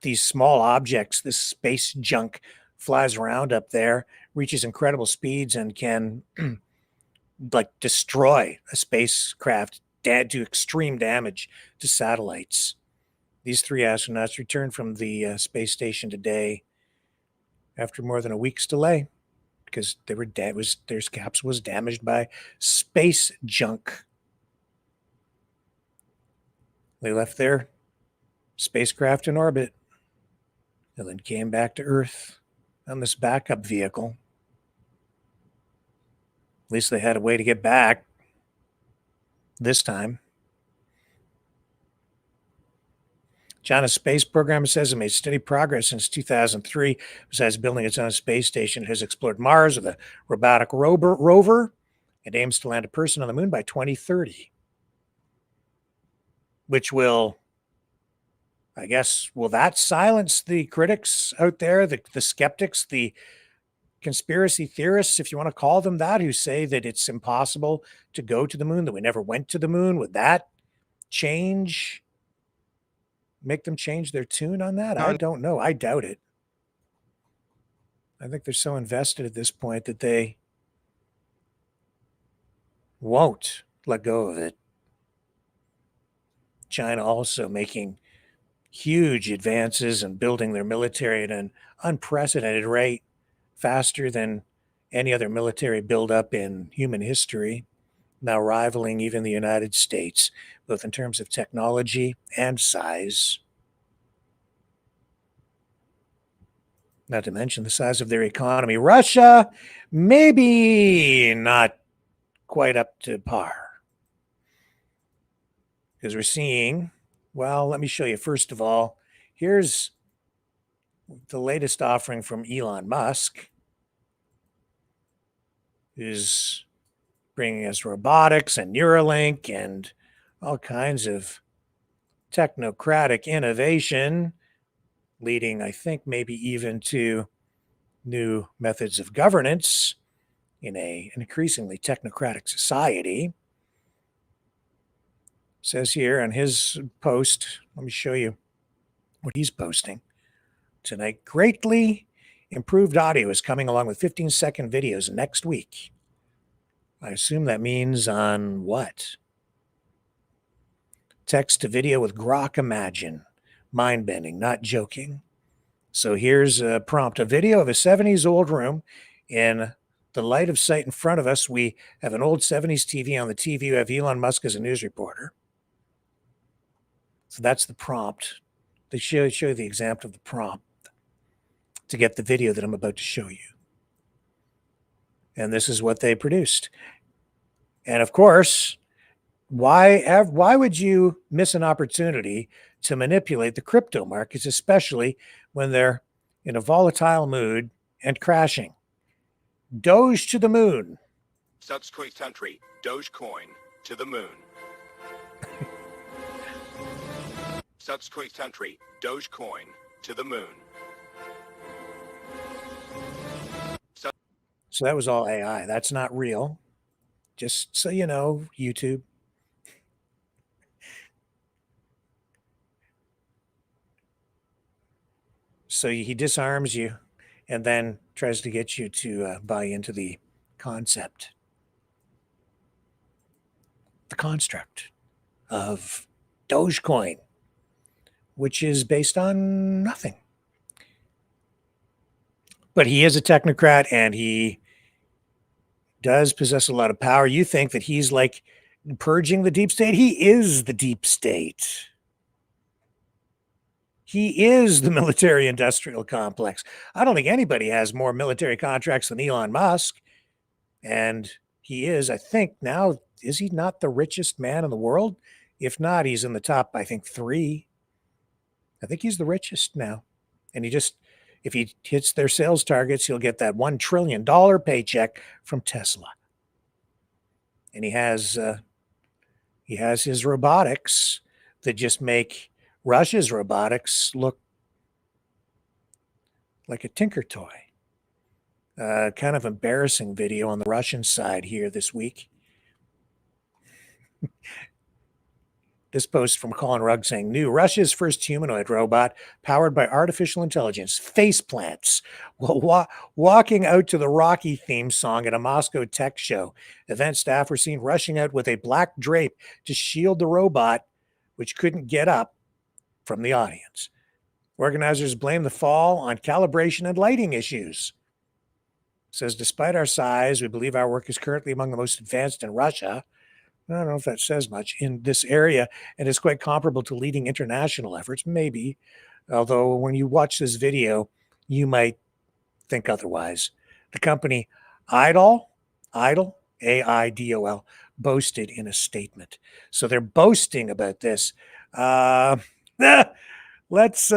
These small objects, this space junk flies around up there, reaches incredible speeds, and can like destroy a spacecraft, do extreme damage to satellites. These 3 astronauts returned from the space station today after more than a week's delay because their capsule was damaged by space junk. They left their spacecraft in orbit and then came back to Earth on this backup vehicle. At least they had a way to get back this time. China's space program says it made steady progress since 2003. Besides building its own space station, it has explored Mars with a robotic rover and aims to land a person on the moon by 2030. Which will, I guess, will that silence the critics out there, the skeptics, the conspiracy theorists, if you want to call them that, who say that it's impossible to go to the moon, that we never went to the moon? Would that make them change their tune on that? I don't know. I doubt it. I think they're so invested at this point that they won't let go of it. China also making huge advances and building their military at an unprecedented rate, faster than any other military buildup in human history, now rivaling even the United States, both in terms of technology and size. Not to mention the size of their economy. Russia, maybe not quite up to par. Because we're seeing, well, let me show you. First of all, here's the latest offering from Elon Musk, who's bringing us robotics and Neuralink and all kinds of technocratic innovation, leading, I think, maybe even to new methods of governance in an increasingly technocratic society. Says here on his post, let me show you what he's posting tonight. Greatly improved audio is coming along with 15-second videos next week. I assume that means on what? Text to video with Grok Imagine. Mind-bending, not joking. So here's a prompt, a video of a 70s old room. In the light of sight in front of us, we have an old 70s TV. On the TV, we have Elon Musk as a news reporter. So that's the prompt. They show you the example of the prompt to get the video that I'm about to show you. And this is what they produced. And of course, why would you miss an opportunity to manipulate the crypto markets, especially when they're in a volatile mood and crashing? Doge to the moon. Subsequent country, Dogecoin to the moon. Subsequent country, Dogecoin to the moon. So that was all AI. That's not real. Just so you know, YouTube. So he disarms you and then tries to get you to buy into the concept, the construct of Dogecoin, which is based on nothing. But he is a technocrat and he does possess a lot of power. You think that he's like purging the deep state? He is the deep state. He is the military industrial complex. I don't think anybody has more military contracts than Elon Musk. And he is, I think now, is he not the richest man in the world? If not, he's in the top, I think, 3. I think he's the richest now. And he just, if he hits their sales targets, he'll get that $1 trillion paycheck from Tesla. And he has his robotics that just make Russia's robotics look like a tinker toy. Kind of embarrassing video on the Russian side here this week. This post from Colin Rugg saying, new Russia's first humanoid robot powered by artificial intelligence face plants while walking out to the Rocky theme song at a Moscow tech show. Event staff were seen rushing out with a black drape to shield the robot, which couldn't get up, from the audience. Organizers blame the fall on calibration and lighting issues. Says, despite our size, we believe our work is currently among the most advanced in Russia. I don't know if that says much in this area, and is quite comparable to leading international efforts, maybe. Although when you watch this video, you might think otherwise. The company Idol, AIDOL, boasted in a statement. So they're boasting about this. Let's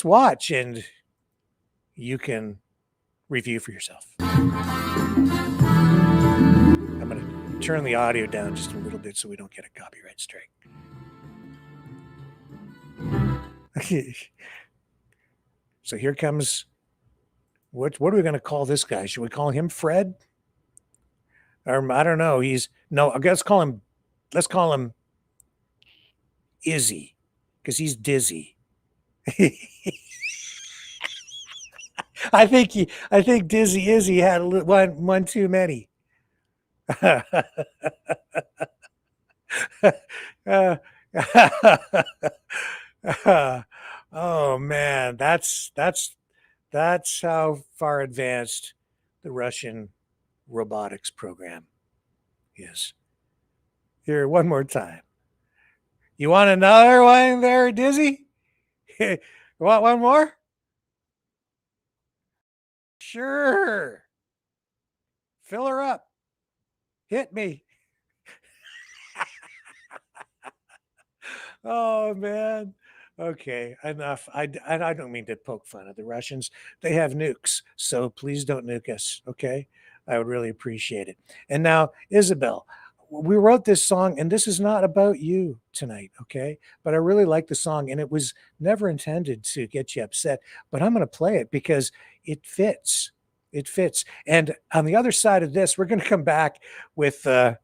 watch, and you can review for yourself. I'm going to turn the audio down just a little bit so we don't get a copyright strike. So here comes, what are we going to call this guy? Should we call him Fred? Or I don't know. Let's call him Izzy, because he's dizzy. I think Dizzy Izzy had one too many. Oh man, that's how far advanced the Russian robotics program is. Here, one more time. You want another one there, Dizzy? You want one more? Sure. Fill her up. Hit me. Oh, man. Okay, enough. I don't mean to poke fun at the Russians. They have nukes, so please don't nuke us, okay? I would really appreciate it. And now, Isabel, we wrote this song, and this is not about you tonight, okay? But I really like the song, and it was never intended to get you upset, but I'm going to play it because it fits. It fits. And on the other side of this, we're going to come back with our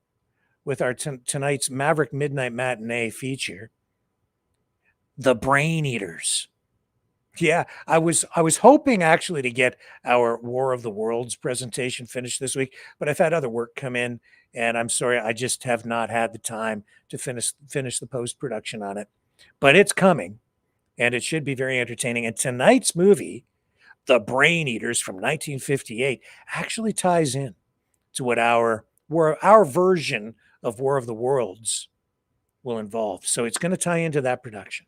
tonight's Maverick Midnight Matinee feature, The Brain Eaters. Yeah, I was hoping actually to get our War of the Worlds presentation finished this week, but I've had other work come in, and I'm sorry, I just have not had the time to finish the post-production on it. But it's coming, and it should be very entertaining. And tonight's movie, The Brain Eaters from 1958, actually ties in to what our version of War of the Worlds will involve. So it's going to tie into that production.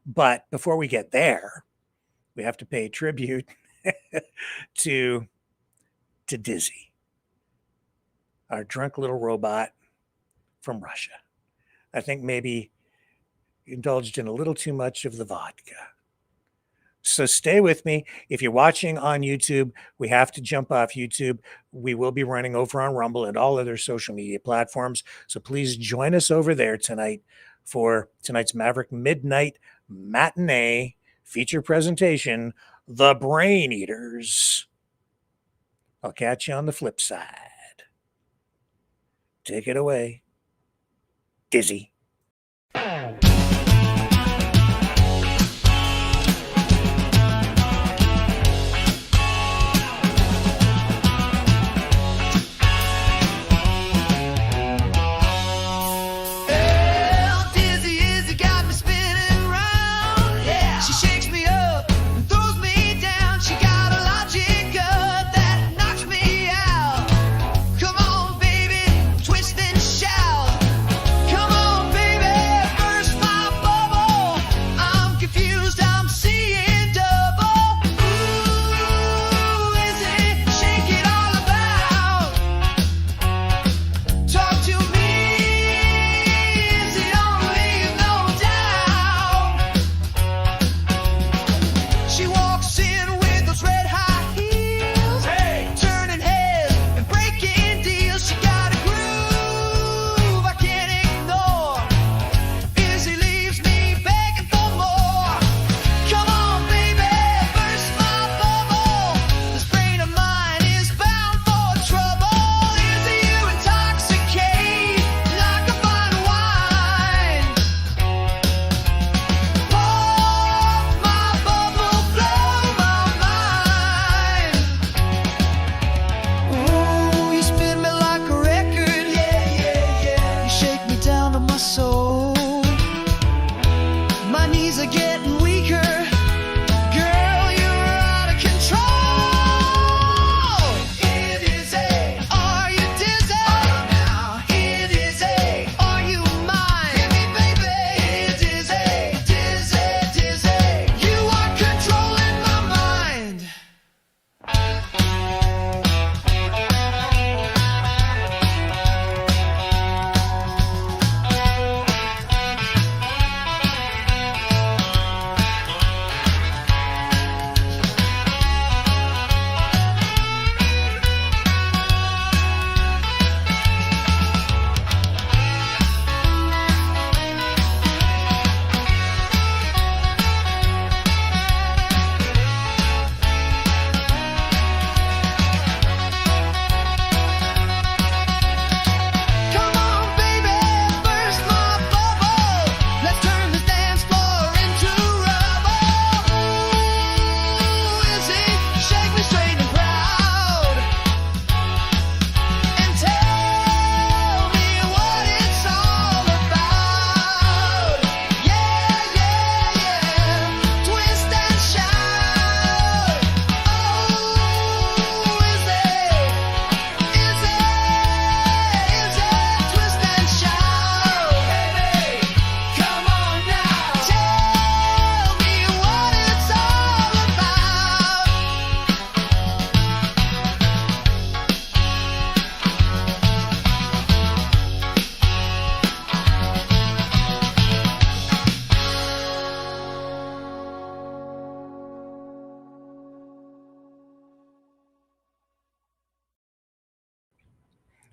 But before we get there, we have to pay tribute to Dizzy, our drunk little robot from Russia. I think maybe indulged in a little too much of the vodka. So stay with me. If you're watching on YouTube, we have to jump off YouTube. We will be running over on Rumble and all other social media platforms. So please join us over there tonight for tonight's Maverick Midnight Matinee feature presentation, The Brain Eaters. I'll catch you on the flip side. Take it away, Dizzy.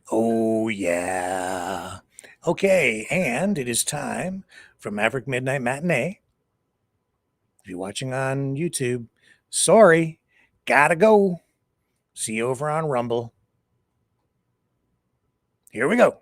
Oh, yeah. Okay, and it is time for Maverick Midnight Matinee. If you're watching on YouTube, sorry, gotta go. See you over on Rumble. Here we go.